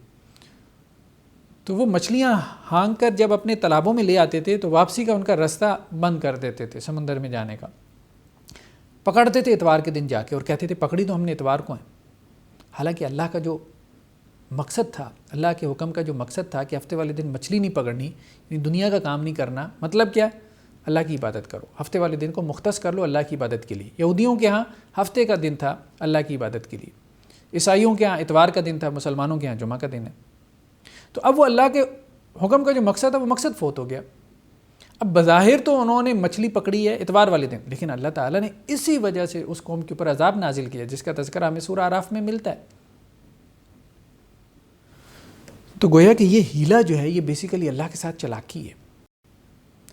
تو وہ مچھلیاں ہانگ کر جب اپنے تالابوں میں لے آتے تھے تو واپسی کا ان کا راستہ بند کر دیتے تھے سمندر میں جانے کا. پکڑتے تھے اتوار کے دن جا کے اور کہتے تھے پکڑی تو ہم نے اتوار کو ہیں. حالانکہ اللہ کا جو مقصد تھا، اللہ کے حکم کا جو مقصد تھا کہ ہفتے والے دن مچھلی نہیں پکڑنی، یعنی دنیا کا کام نہیں کرنا. مطلب کیا؟ اللہ کی عبادت کرو. ہفتے والے دن کو مختص کر لو اللہ کی عبادت کے لیے. یہودیوں کے ہاں ہفتے کا دن تھا اللہ کی عبادت کے لیے، عیسائیوں کے ہاں اتوار کا دن تھا، مسلمانوں کے ہاں جمعہ کا دن ہے. تو اب وہ اللہ کے حکم کا جو مقصد ہے وہ مقصد فوت ہو گیا. اب بظاہر تو انہوں نے مچھلی پکڑی ہے اتوار والے دن، لیکن اللہ تعالیٰ نے اسی وجہ سے اس قوم کے اوپر عذاب نازل کیا جس کا تذکرہ ہمیں سورہ اعراف میں ملتا ہے. تو گویا کہ یہ ہیلا جو ہے یہ بیسیکلی اللہ کے ساتھ چالاکی ہے.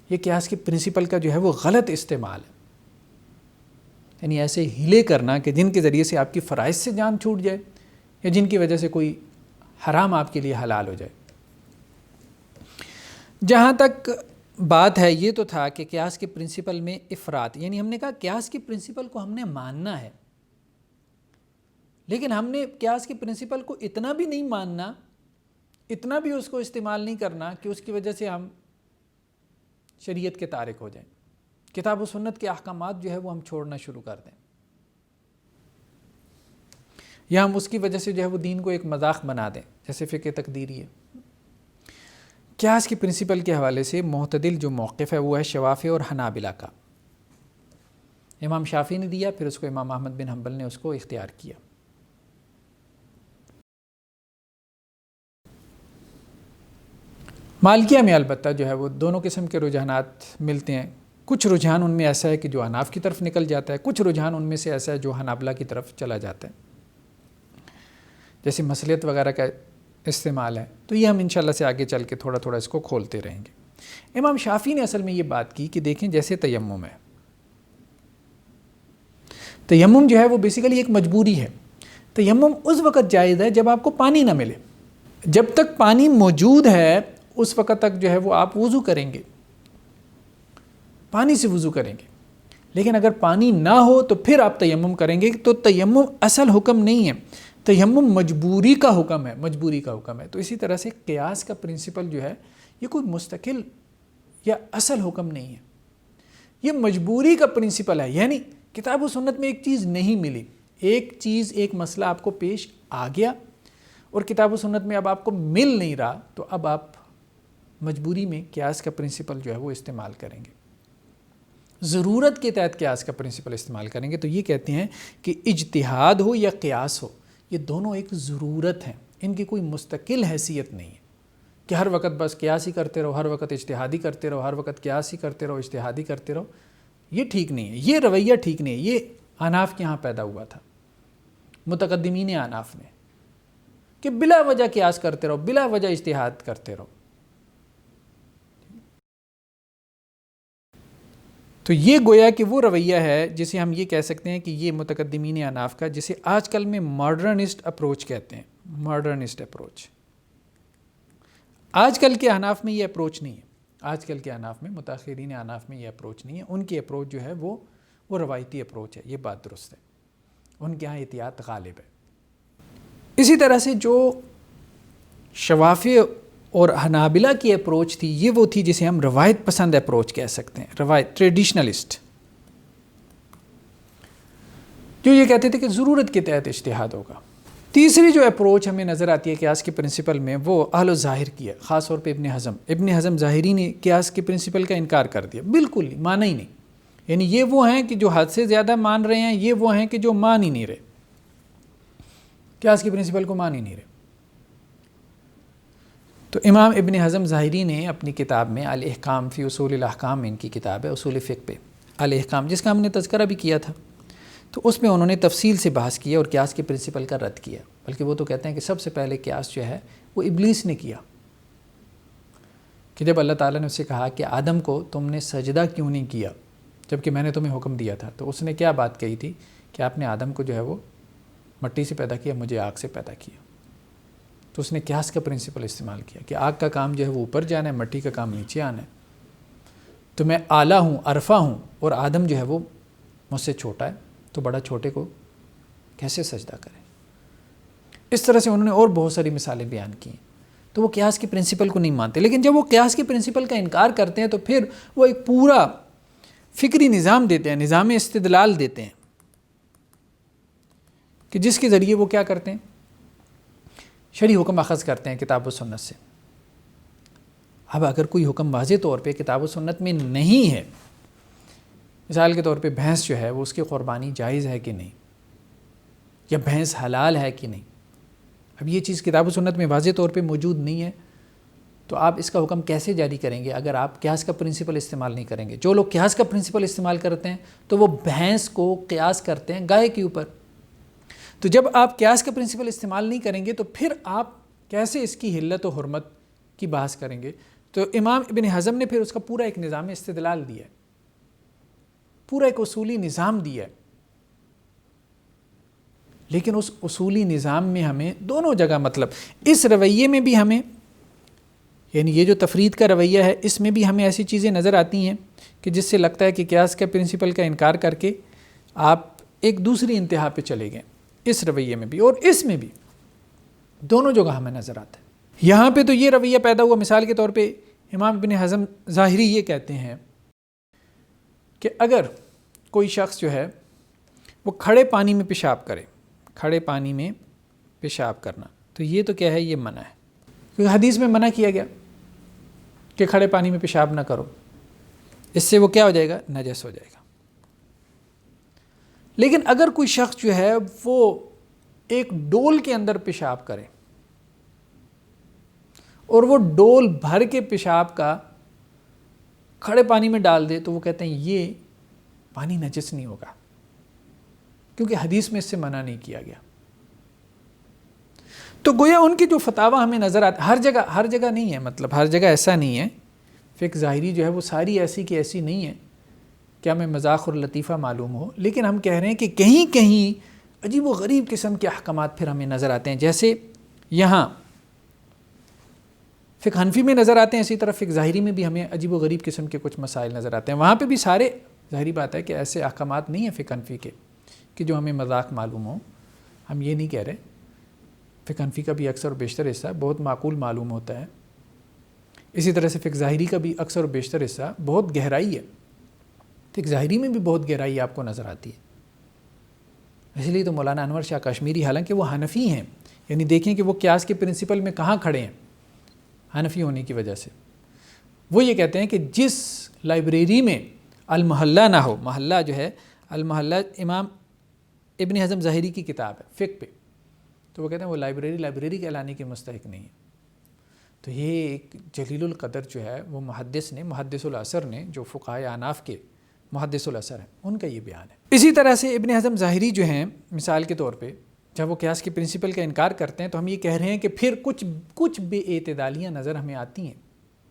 یہ قیاس کے پرنسپل کا جو ہے وہ غلط استعمال ہے. یعنی ایسے ہیلے کرنا کہ جن کے ذریعے سے آپ کی فرائض سے جان چھوٹ جائے یا جن کی وجہ سے کوئی حرام آپ کے لیے حلال ہو جائے. جہاں تک بات ہے یہ تو تھا کہ قیاس کے پرنسپل میں افراط، یعنی ہم نے کہا قیاس کے پرنسپل کو ہم نے ماننا ہے، لیکن ہم نے قیاس کے پرنسپل کو اتنا بھی نہیں ماننا، اتنا بھی اس کو استعمال نہیں کرنا کہ اس کی وجہ سے ہم شریعت کے تارک ہو جائیں. کتاب و سنت کے احکامات جو ہے وہ ہم چھوڑنا شروع کر دیں، یا ہم اس کی وجہ سے جو ہے وہ دین کو ایک مذاق بنا دیں جیسے فقہ تقدیری ہے. قیاس کے پرنسپل کے حوالے سے معتدل جو موقف ہے وہ ہے شوافی اور حنابلہ کا. امام شافعی نے دیا، پھر اس کو امام احمد بن حنبل نے اس کو اختیار کیا. مالکیہ میں البتہ جو ہے وہ دونوں قسم کے رجحانات ملتے ہیں. کچھ رجحان ان میں ایسا ہے کہ جو احناف کی طرف نکل جاتا ہے، کچھ رجحان ان میں سے ایسا ہے جو حنابلہ کی طرف چلا جاتا ہے، جیسے مصلحت وغیرہ کا استعمال ہے. تو یہ ہم انشاءاللہ سے آگے چل کے تھوڑا تھوڑا اس کو کھولتے رہیں گے. امام شافعی نے اصل میں یہ بات کی کہ دیکھیں جیسے تیمم ہے، تیمم جو ہے وہ بیسیکلی ایک مجبوری ہے. تیمم اس وقت جائز ہے جب آپ کو پانی نہ ملے. جب تک پانی موجود ہے اس وقت تک جو ہے وہ آپ وضو کریں گے، پانی سے وضو کریں گے. لیکن اگر پانی نہ ہو تو پھر آپ تیمم کریں گے. تو تیمم اصل حکم نہیں ہے، تیمم مجبوری کا حکم ہے، مجبوری کا حکم ہے. تو اسی طرح سے قیاس کا پرنسپل جو ہے یہ کوئی مستقل یا اصل حکم نہیں ہے، یہ مجبوری کا پرنسپل ہے. یعنی کتاب و سنت میں ایک چیز نہیں ملی، ایک چیز ایک مسئلہ آپ کو پیش آ گیا اور کتاب و سنت میں اب آپ کو مل نہیں رہا، تو اب آپ مجبوری میں قیاس کا پرنسپل جو ہے وہ استعمال کریں گے، ضرورت کے تحت قیاس کا پرنسپل استعمال کریں گے. تو یہ کہتے ہیں کہ اجتہاد ہو یا قیاس ہو یہ دونوں ایک ضرورت ہیں، ان کی کوئی مستقل حیثیت نہیں ہے کہ ہر وقت بس قیاس ہی کرتے رہو، ہر وقت اجتہادی کرتے رہو، ہر وقت قیاس ہی کرتے رہو، اجتہادی کرتے رہو. یہ ٹھیک نہیں ہے، یہ رویہ ٹھیک نہیں ہے. یہ احناف کے ہاں پیدا ہوا تھا، متقدمین احناف میں، کہ بلا وجہ قیاس کرتے رہو، بلا وجہ اجتہاد کرتے رہو. تو یہ گویا کہ وہ رویہ ہے جسے ہم یہ کہہ سکتے ہیں کہ یہ متقدمین احناف کا، جسے آج کل میں ماڈرنسٹ اپروچ کہتے ہیں. ماڈرنسٹ اپروچ آج کل کے احناف میں یہ اپروچ نہیں ہے. آج کل کے احناف میں، متاخرین احناف میں یہ اپروچ نہیں ہے. ان کی اپروچ جو ہے وہ روایتی اپروچ ہے. یہ بات درست ہے، ان کے ہاں احتیاط غالب ہے. اسی طرح سے جو شوافی اور حنابلہ کی اپروچ تھی یہ وہ تھی جسے ہم روایت پسند اپروچ کہہ سکتے ہیں، روایت، ٹریڈیشنلسٹ، جو یہ کہتے تھے کہ ضرورت کے تحت اجتہاد ہوگا. تیسری جو اپروچ ہمیں نظر آتی ہے قیاس کے پرنسپل میں وہ اہل الظاہر کی ہے، خاص طور پہ ابن حزم. ابن حزم ظاہری نے قیاس کے پرنسپل کا انکار کر دیا، بالکل نہیں مانا ہی نہیں. یعنی یہ وہ ہیں کہ جو حد سے زیادہ مان رہے ہیں، یہ وہ ہیں کہ جو مان ہی نہیں رہے، قیاس کی پرنسپل کو مان ہی نہیں رہے۔ تو امام ابن حزم ظاہری نے اپنی کتاب میں الاحکام فی اصول الاحکام، ان کی کتاب ہے اصول فقہ پہ الاحکام، جس کا ہم نے تذکرہ بھی کیا تھا، تو اس میں انہوں نے تفصیل سے بحث کیا اور قیاس کے پرنسپل کا رد کیا، بلکہ وہ تو کہتے ہیں کہ سب سے پہلے قیاس جو ہے وہ ابلیس نے کیا، کہ جب اللہ تعالیٰ نے اس سے کہا کہ آدم کو تم نے سجدہ کیوں نہیں کیا جبکہ میں نے تمہیں حکم دیا تھا، تو اس نے کیا بات کہی تھی کہ آپ نے آدم کو جو ہے وہ مٹی سے پیدا کیا، مجھے آگ سے پیدا کیا۔ تو اس نے قیاس کا پرنسپل استعمال کیا کہ آگ کا کام جو ہے وہ اوپر جانا ہے، مٹی کا کام نیچے آنا ہے، تو میں اعلیٰ ہوں، عرفہ ہوں، اور آدم جو ہے وہ مجھ سے چھوٹا ہے، تو بڑا چھوٹے کو کیسے سجدہ کرے۔ اس طرح سے انہوں نے اور بہت ساری مثالیں بیان کی ہیں۔ تو وہ قیاس کے پرنسپل کو نہیں مانتے، لیکن جب وہ قیاس کے پرنسپل کا انکار کرتے ہیں تو پھر وہ ایک پورا فکری نظام دیتے ہیں، نظام استدلال دیتے ہیں، کہ جس کے ذریعے وہ کیا کرتے ہیں، شرعی حکم اخذ کرتے ہیں کتاب و سنت سے۔ اب اگر کوئی حکم واضح طور پہ کتاب و سنت میں نہیں ہے، مثال کے طور پہ بھینس جو ہے وہ اس کی قربانی جائز ہے کہ نہیں، یا بھینس حلال ہے کہ نہیں، اب یہ چیز کتاب و سنت میں واضح طور پہ موجود نہیں ہے، تو آپ اس کا حکم کیسے جاری کریں گے اگر آپ قیاس کا پرنسپل استعمال نہیں کریں گے؟ جو لوگ قیاس کا پرنسپل استعمال کرتے ہیں تو وہ بھینس کو قیاس کرتے ہیں گائے کے اوپر۔ تو جب آپ قیاس کا پرنسپل استعمال نہیں کریں گے تو پھر آپ کیسے اس کی حلت و حرمت کی بحث کریں گے؟ تو امام ابن حزم نے پھر اس کا پورا ایک نظام استدلال دیا ہے، پورا ایک اصولی نظام دیا ہے، لیکن اس اصولی نظام میں ہمیں دونوں جگہ، مطلب اس رویے میں بھی ہمیں، یعنی یہ جو تفرید کا رویہ ہے، اس میں بھی ہمیں ایسی چیزیں نظر آتی ہیں کہ جس سے لگتا ہے کہ قیاس کے پرنسپل کا انکار کر کے آپ ایک دوسری انتہا پہ چلے گئے، اس رویے میں بھی اور اس میں بھی، دونوں جگہ ہمیں نظر آتا ہے۔ یہاں پہ تو یہ رویہ پیدا ہوا، مثال کے طور پہ امام ابن حزم ظاہری یہ کہتے ہیں کہ اگر کوئی شخص جو ہے وہ کھڑے پانی میں پیشاب کرے، کھڑے پانی میں پیشاب کرنا، تو یہ تو کیا ہے، یہ منع ہے، کیونکہ حدیث میں منع کیا گیا کہ کھڑے پانی میں پیشاب نہ کرو، اس سے وہ کیا ہو جائے گا، نجس ہو جائے گا۔ لیکن اگر کوئی شخص جو ہے وہ ایک ڈول کے اندر پیشاب کرے اور وہ ڈول بھر کے پیشاب کا کھڑے پانی میں ڈال دے، تو وہ کہتے ہیں یہ پانی نجس نہیں ہوگا، کیونکہ حدیث میں اس سے منع نہیں کیا گیا۔ تو گویا ان کی جو فتاوی ہمیں نظر آتا، ہر جگہ نہیں ہے، مطلب ہر جگہ ایسا نہیں ہے، فقہ ظاہری جو ہے وہ ساری ایسی کہ ایسی نہیں ہے کہ ہمیں مذاق اور لطیفہ معلوم ہو، لیکن ہم کہہ رہے ہیں کہ کہیں کہیں عجیب و غریب قسم کے احکامات پھر ہمیں نظر آتے ہیں، جیسے یہاں فقہ حنفی میں نظر آتے ہیں، اسی طرح فقہ ظاہری میں بھی ہمیں عجیب و غریب قسم کے کچھ مسائل نظر آتے ہیں۔ وہاں پہ بھی سارے، ظاہری بات ہے کہ ایسے احکامات نہیں ہیں فقہ حنفی کے کہ جو ہمیں مذاق معلوم ہو، ہم یہ نہیں کہہ رہے، فقہ حنفی کا بھی اکثر و بیشتر حصہ بہت معقول معلوم ہوتا ہے، اسی طرح سے فقہ ظاہری کا بھی اکثر و بیشتر حصہ بہت گہرائی ہے، فقہ ظاہری میں بھی بہت گہرائی آپ کو نظر آتی ہے۔ اس لیے تو مولانا انور شاہ کشمیری، حالانکہ وہ حنفی ہیں، یعنی دیکھیں کہ وہ قیاس کے پرنسپل میں کہاں کھڑے ہیں حنفی ہونے کی وجہ سے، وہ یہ کہتے ہیں کہ جس لائبریری میں المحلہ نہ ہو، محلہ جو ہے، المحلہ امام ابن حزم ظاہری کی کتاب ہے فقہ پہ، تو وہ کہتے ہیں وہ لائبریری کہلانے کے مستحق نہیں ہے۔ تو یہ ایک جلیل القدر جو ہے وہ محدث العصر نے، جو فقہائے احناف کے محدث العصر ہیں، ان کا یہ بیان ہے۔ اسی طرح سے ابن حزم ظاہری جو ہیں، مثال کے طور پہ جب وہ قیاس کے پرنسپل کا انکار کرتے ہیں تو ہم یہ کہہ رہے ہیں کہ پھر کچھ بے اعتدالیاں نظر ہمیں آتی ہیں،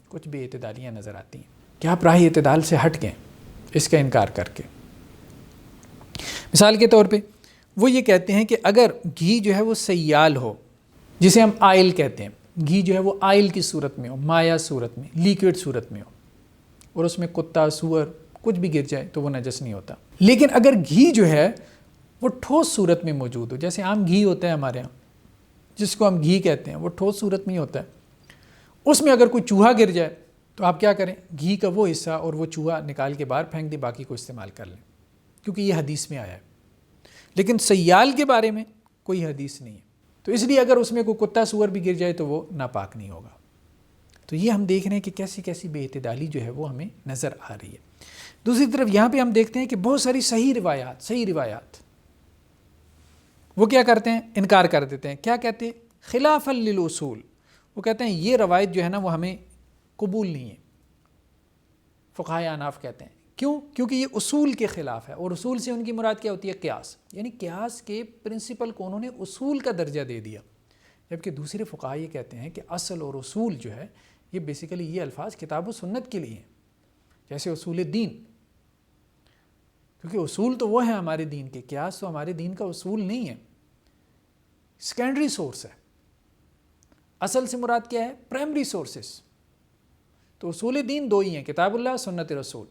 کچھ بے اعتدالیاں نظر آتی ہیں کہ آپ راہ اعتدال سے ہٹ گئے اس کا انکار کر کے۔ مثال کے طور پہ وہ یہ کہتے ہیں کہ اگر گھی جو ہے وہ سیال ہو، جسے ہم آئل کہتے ہیں، گھی جو ہے وہ آئل کی صورت میں ہو، مائع صورت میں، لیکوڈ صورت میں ہو، اور اس میں کتا، سور کچھ بھی گر جائے تو وہ نجس نہیں ہوتا۔ لیکن اگر گھی جو ہے وہ ٹھوس صورت میں موجود ہو، جیسے عام گھی ہوتا ہے ہمارے ہاں، جس کو ہم گھی کہتے ہیں، وہ ٹھوس صورت میں ہوتا ہے، اس میں اگر کوئی چوہا گر جائے تو آپ کیا کریں، گھی کا وہ حصہ اور وہ چوہا نکال کے باہر پھینک دیں، باقی کو استعمال کر لیں، کیونکہ یہ حدیث میں آیا ہے۔ لیکن سیال کے بارے میں کوئی حدیث نہیں ہے، تو اس لیے اگر اس میں کوئی کتا سور بھی گر جائے تو وہ ناپاک نہیں ہوگا۔ تو یہ ہم دیکھ رہے ہیں کہ کیسی کیسی بے اعتدالی جو ہے وہ ہمیں نظر آ رہی ہے۔ دوسری طرف یہاں پہ ہم دیکھتے ہیں کہ بہت ساری صحیح روایات وہ کیا کرتے ہیں؟ انکار کر دیتے ہیں. کیا کہتے ہیں؟ خلاف للاصول. وہ کہتے ہیں یہ روایت جو ہے نا وہ ہمیں قبول نہیں ہے. فقہائے احناف کہتے ہیں کیوں؟ کیونکہ یہ اصول کے خلاف ہے، اور اصول سے ان کی مراد کیا ہوتی ہے؟ قیاس. یعنی قیاس کے پرنسپل کو انہوں نے اصول کا درجہ دے دیا، جبکہ دوسرے فقہاء یہ کہتے ہیں کہ اصل اور اصول جو ہے یہ بیسیکلی یہ الفاظ کتاب و سنت کے لیے ہیں، جیسے اصول دین، کیونکہ اصول تو وہ ہیں ہمارے دین کے، قیاس تو ہمارے دین کا اصول نہیں ہے، سیکنڈری سورس ہے. اصل سے مراد کیا ہے؟ Primary sources. تو اصول دین دو ہی ہیں، کتاب اللہ، سنت رسول.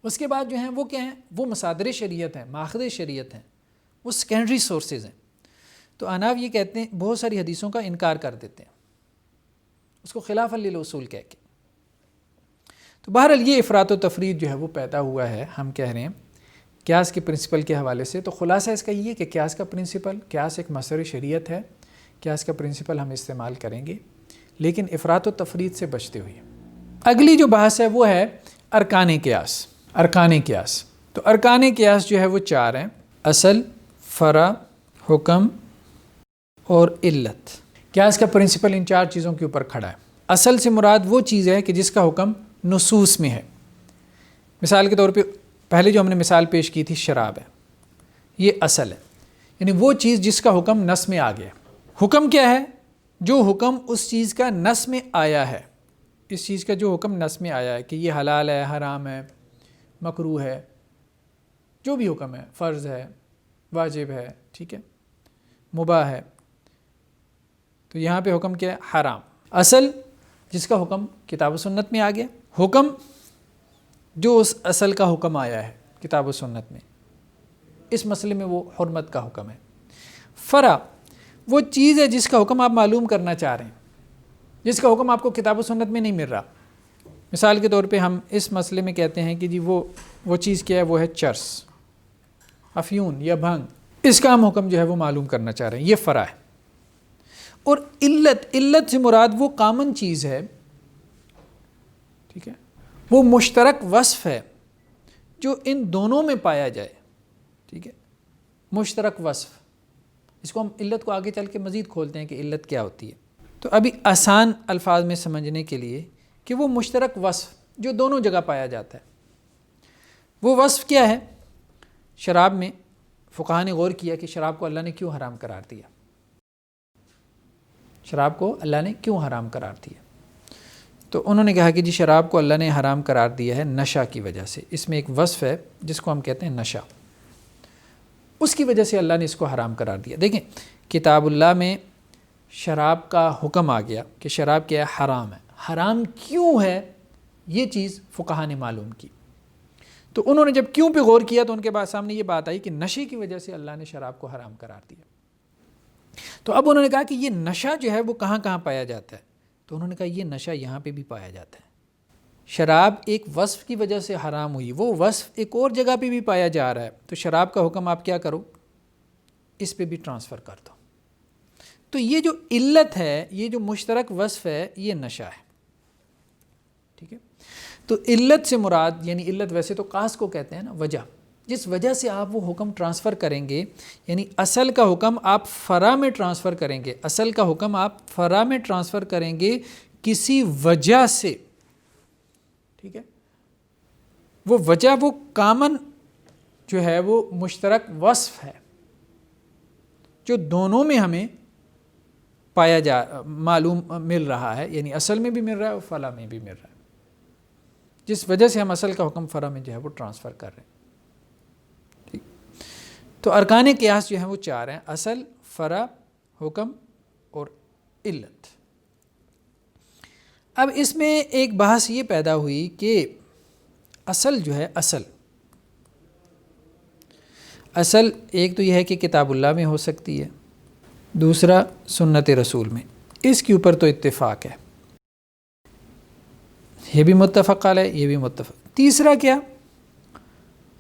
اس کے بعد جو ہیں وہ کیا ہیں؟ وہ مصادر شریعت ہیں، ماخذ شریعت ہیں، وہ سیکنڈری سورسز ہیں. تو احناف یہ کہتے ہیں بہت ساری حدیثوں کا انکار کر دیتے ہیں، اس کو خلاف للاصول کہہ کے. تو بہرحال یہ افراط و تفرید جو ہے وہ پیدا ہوا ہے، ہم کہہ رہے ہیں قیاس کے پرنسپل کے حوالے سے. تو خلاصہ اس کا یہ ہے کہ قیاس کا پرنسپل، قیاس ایک مصدر شریعت ہے، قیاس کا پرنسپل ہم استعمال کریں گے لیکن افراط و تفرید سے بچتے ہوئے. اگلی جو بحث ہے وہ ہے ارکان قیاس. ارکان قیاس، تو ارکان قیاس جو ہے وہ 4 ہیں: اصل، فرع، حکم اور علت. قیاس کا پرنسپل ان 4 چیزوں کے اوپر کھڑا ہے. اصل سے مراد وہ چیز ہے کہ جس کا حکم نصوص میں ہے. مثال کے طور پہ پہلے جو ہم نے مثال پیش کی تھی شراب ہے، یہ اصل ہے، یعنی وہ چیز جس کا حکم نص میں آ گیا. حکم کیا ہے؟ جو حکم اس چیز کا نص میں آیا ہے، اس چیز کا جو حکم نص میں آیا ہے کہ یہ حلال ہے، حرام ہے، مکروہ ہے، جو بھی حکم ہے، فرض ہے، واجب ہے، ٹھیک ہے، مباح ہے. تو یہاں پہ حکم کیا ہے؟ حرام. اصل جس کا حکم کتاب و سنت میں آ گیا. حکم جو اس اصل کا حکم آیا ہے کتاب و سنت میں، اس مسئلے میں وہ حرمت کا حکم ہے. فرع وہ چیز ہے جس کا حکم آپ معلوم کرنا چاہ رہے ہیں، جس کا حکم آپ کو کتاب و سنت میں نہیں مل رہا. مثال کے طور پہ ہم اس مسئلے میں کہتے ہیں کہ جی وہ چیز کیا ہے؟ وہ ہے چرس، افیون یا بھنگ. اس کا ہم حکم جو ہے وہ معلوم کرنا چاہ رہے ہیں، یہ فرع ہے. اور علت سے مراد وہ کامن چیز ہے، ٹھیک ہے، وہ مشترک وصف ہے جو ان دونوں میں پایا جائے. ٹھیک ہے، مشترک وصف، اس کو ہم علت کو آگے چل کے مزید کھولتے ہیں کہ علت کیا ہوتی ہے. تو ابھی آسان الفاظ میں سمجھنے کے لیے کہ وہ مشترک وصف جو دونوں جگہ پایا جاتا ہے، وہ وصف کیا ہے؟ شراب میں فقہاء نے غور کیا کہ شراب کو اللہ نے کیوں حرام قرار دیا. شراب کو اللہ نے کیوں حرام قرار دیا؟ تو انہوں نے کہا کہ جی شراب کو اللہ نے حرام قرار دیا ہے نشہ کی وجہ سے. اس میں ایک وصف ہے جس کو ہم کہتے ہیں نشہ، اس کی وجہ سے اللہ نے اس کو حرام قرار دیا. دیکھیں کتاب اللہ میں شراب کا حکم آ گیا کہ شراب کیا ہے؟ حرام ہے. حرام کیوں ہے یہ چیز فقہاء نے معلوم کی. تو انہوں نے جب کیوں پہ غور کیا تو ان کے بعد سامنے یہ بات آئی کہ نشے کی وجہ سے اللہ نے شراب کو حرام قرار دیا. تو اب انہوں نے کہا کہ یہ نشہ جو ہے وہ کہاں کہاں پایا جاتا ہے؟ تو انہوں نے کہا یہ نشہ یہاں پہ بھی پایا جاتا ہے. شراب ایک وصف کی وجہ سے حرام ہوئی، وہ وصف ایک اور جگہ پہ بھی پایا جا رہا ہے، تو شراب کا حکم آپ کیا کرو؟ اس پہ بھی ٹرانسفر کر دو. تو یہ جو علت ہے، یہ جو مشترک وصف ہے، یہ نشہ ہے. ٹھیک ہے، تو علت سے مراد، یعنی علت ویسے تو قاص کو کہتے ہیں نا، وجہ، جس وجہ سے آپ وہ حکم ٹرانسفر کریں گے، یعنی اصل کا حکم آپ فرع میں ٹرانسفر کریں گے، اصل کا حکم آپ فرع میں ٹرانسفر کریں گے کسی وجہ سے. ٹھیک ہے، وہ وجہ وہ کامن جو ہے وہ مشترک وصف ہے جو دونوں میں ہمیں پایا معلوم مل رہا ہے، یعنی اصل میں بھی مل رہا ہے اور فرع میں بھی مل رہا ہے، جس وجہ سے ہم اصل کا حکم فرع میں جو ہے وہ ٹرانسفر کر رہے ہیں. ٹھیک، تو ارکان قیاس جو ہیں وہ 4 ہیں: اصل، فرع، حکم اور علت. اب اس میں ایک بحث یہ پیدا ہوئی کہ اصل جو ہے، اصل ایک تو یہ ہے کہ کتاب اللہ میں ہو سکتی ہے، دوسرا سنت رسول میں. اس کے اوپر تو اتفاق ہے، یہ بھی متفق علیہ، یہ بھی متفق. تیسرا کیا؟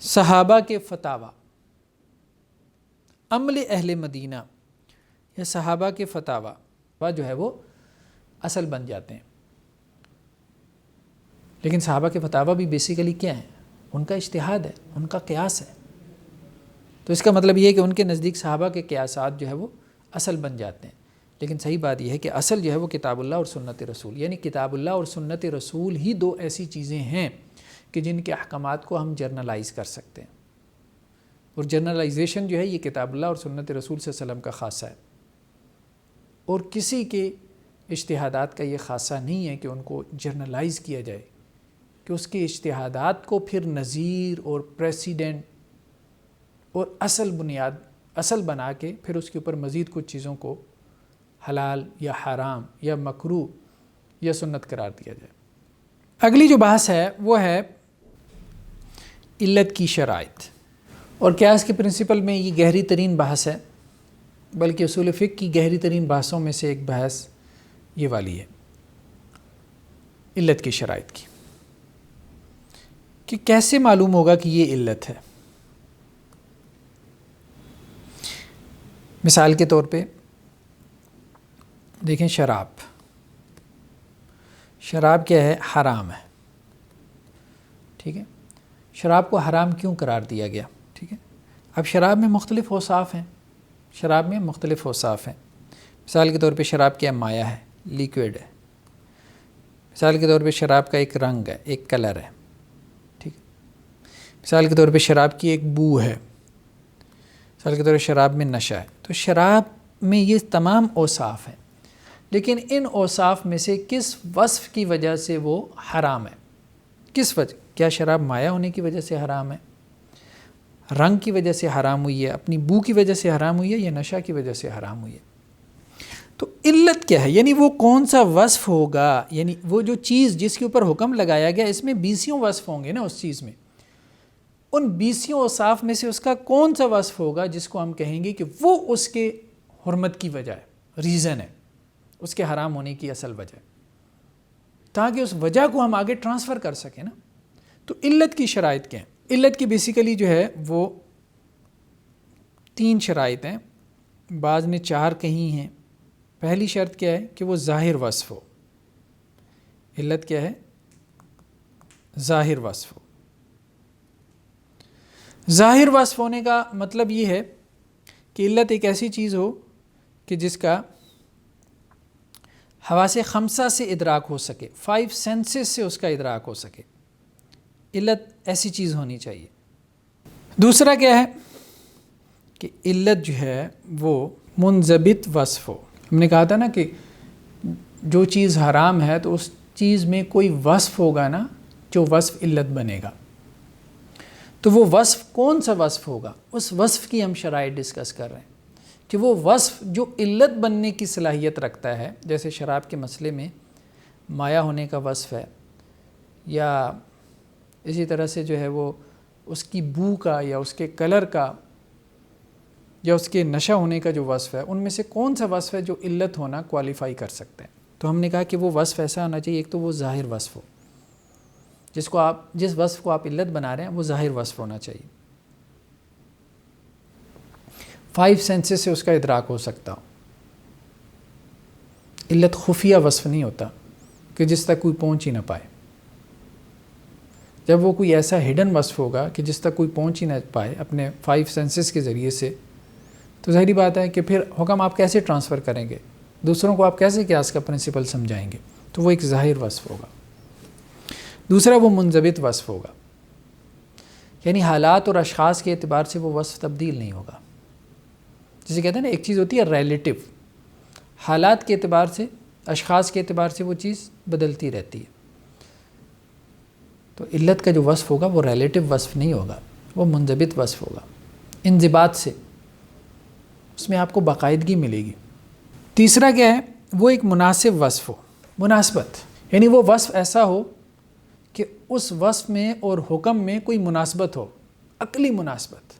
صحابہ کے فتاوی، عمل اہل مدینہ یا صحابہ کے فتاوی جو ہے وہ اصل بن جاتے ہیں. لیکن صحابہ کے فتاویٰ بھی بیسیکلی کیا ہیں؟ ان کا اجتہاد ہے، ان کا قیاس ہے. تو اس کا مطلب یہ ہے کہ ان کے نزدیک صحابہ کے قیاسات جو ہے وہ اصل بن جاتے ہیں. لیکن صحیح بات یہ ہے کہ اصل جو ہے وہ کتاب اللہ اور سنت رسول، یعنی کتاب اللہ اور سنت رسول ہی دو ایسی چیزیں ہیں کہ جن کے احکامات کو ہم جرنلائز کر سکتے ہیں. اور جرنلائزیشن جو ہے یہ کتاب اللہ اور سنت رسول صلی اللہ علیہ وسلم کا خاصہ ہے، اور کسی کے اجتہادات کا یہ خاصہ نہیں ہے کہ ان کو جرنلائز کیا جائے، کہ اس کے اجتہادات کو پھر نظیر اور پریسیڈنٹ اور اصل بنا کے پھر اس کے اوپر مزید کچھ چیزوں کو حلال یا حرام یا مکروہ یا سنت قرار دیا جائے. اگلی جو بحث ہے وہ ہے علت کی شرائط. اور قیاس کے پرنسپل میں یہ گہری ترین بحث ہے، بلکہ اصول فقہ کی گہری ترین بحثوں میں سے ایک بحث یہ والی ہے، علت کی شرائط کی، کہ کیسے معلوم ہوگا کہ یہ علت ہے. مثال کے طور پہ دیکھیں، شراب کیا ہے؟ حرام ہے. ٹھیک ہے، شراب کو حرام کیوں قرار دیا گیا؟ ٹھیک ہے، اب شراب میں مختلف اوصاف ہیں، مثال کے طور پہ شراب کیا مائع ہے، لیکوڈ ہے. مثال کے طور پہ شراب کا ایک رنگ ہے، ایک کلر ہے. ٹھیک ہے، مثال کے طور پہ شراب کی ایک بو ہے. مثال کے طور پہ شراب میں نشہ ہے. تو شراب میں یہ تمام اوصاف ہیں، لیکن ان اوصاف میں سے کس وصف کی وجہ سے وہ حرام ہے؟ کس وجہ؟ کیا شراب مائع ہونے کی وجہ سے حرام ہے، رنگ کی وجہ سے حرام ہوئی ہے، اپنی بو کی وجہ سے حرام ہوئی ہے، یا نشہ کی وجہ سے حرام ہوئی ہے؟ تو علت کیا ہے؟ یعنی وہ کون سا وصف ہوگا، یعنی وہ جو چیز جس کے اوپر حکم لگایا گیا، اس میں 20 وصف ہوں گے نا اس چیز میں. ان 20 اوصاف میں سے اس کا کون سا وصف ہوگا جس کو ہم کہیں گے کہ وہ اس کے حرمت کی وجہ ہے، ریزن ہے، اس کے حرام ہونے کی اصل وجہ ہے، تاکہ اس وجہ کو ہم آگے ٹرانسفر کر سکیں نا. تو علت کی شرائط کیا ہیں؟ علت کی بیسیکلی جو ہے وہ 3 شرائط ہیں، بعض نے 4 کہی ہیں. پہلی شرط کیا ہے؟ کہ وہ ظاہر وصف ہو. علت کیا ہے؟ ظاہر وصف ہو. ظاہر وصف ہونے کا مطلب یہ ہے کہ علت ایک ایسی چیز ہو کہ جس کا حواس 5 سے ادراک ہو سکے، 5 سینسز سے اس کا ادراک ہو سکے. علت ایسی چیز ہونی چاہیے. دوسرا کیا ہے؟ کہ علت جو ہے وہ منضبط وصف ہو. ہم نے کہا تھا نا کہ جو چیز حرام ہے تو اس چیز میں کوئی وصف ہوگا نا جو وصف علت بنے گا. تو وہ وصف کون سا وصف ہوگا؟ اس وصف کی ہم شرائط ڈسکس کر رہے ہیں کہ وہ وصف جو علت بننے کی صلاحیت رکھتا ہے، جیسے شراب کے مسئلے میں مائع ہونے کا وصف ہے، یا اسی طرح سے جو ہے وہ اس کی بو کا یا اس کے کلر کا یا اس کے نشہ ہونے کا جو وصف ہے، ان میں سے کون سا وصف ہے جو علت ہونا کوالیفائی کر سکتے ہیں. تو ہم نے کہا کہ وہ وصف ایسا ہونا چاہیے، ایک تو وہ ظاہر وصف ہو، جس وصف کو آپ علت بنا رہے ہیں وہ ظاہر وصف ہونا چاہیے، 5 سینسز سے اس کا ادراک ہو سکتا ہو. علت خفیہ وصف نہیں ہوتا کہ جس تک کوئی پہنچ ہی نہ پائے. جب وہ کوئی ایسا ہڈن وصف ہوگا کہ جس تک کوئی پہنچ ہی نہ پائے اپنے 5 سینسز کے ذریعے سے، تو ظاہری بات ہے کہ پھر حکم آپ کیسے ٹرانسفر کریں گے، دوسروں کو آپ کیسے قیاس کا پرنسپل سمجھائیں گے؟ تو وہ ایک ظاہر وصف ہوگا. دوسرا وہ منضبط وصف ہوگا، یعنی حالات اور اشخاص کے اعتبار سے وہ وصف تبدیل نہیں ہوگا. جسے کہتے ہیں نا، ایک چیز ہوتی ہے ریلیٹو، حالات کے اعتبار سے، اشخاص کے اعتبار سے وہ چیز بدلتی رہتی ہے. تو علت کا جو وصف ہوگا وہ ریلیٹو وصف نہیں ہوگا، وہ منضبط وصف ہوگا. انضباط سے اس میں آپ کو باقاعدگی ملے گی. تیسرا کیا ہے؟ وہ ایک مناسب وصف ہو. مناسبت یعنی وہ وصف ایسا ہو کہ اس وصف میں اور حکم میں کوئی مناسبت ہو، عقلی مناسبت.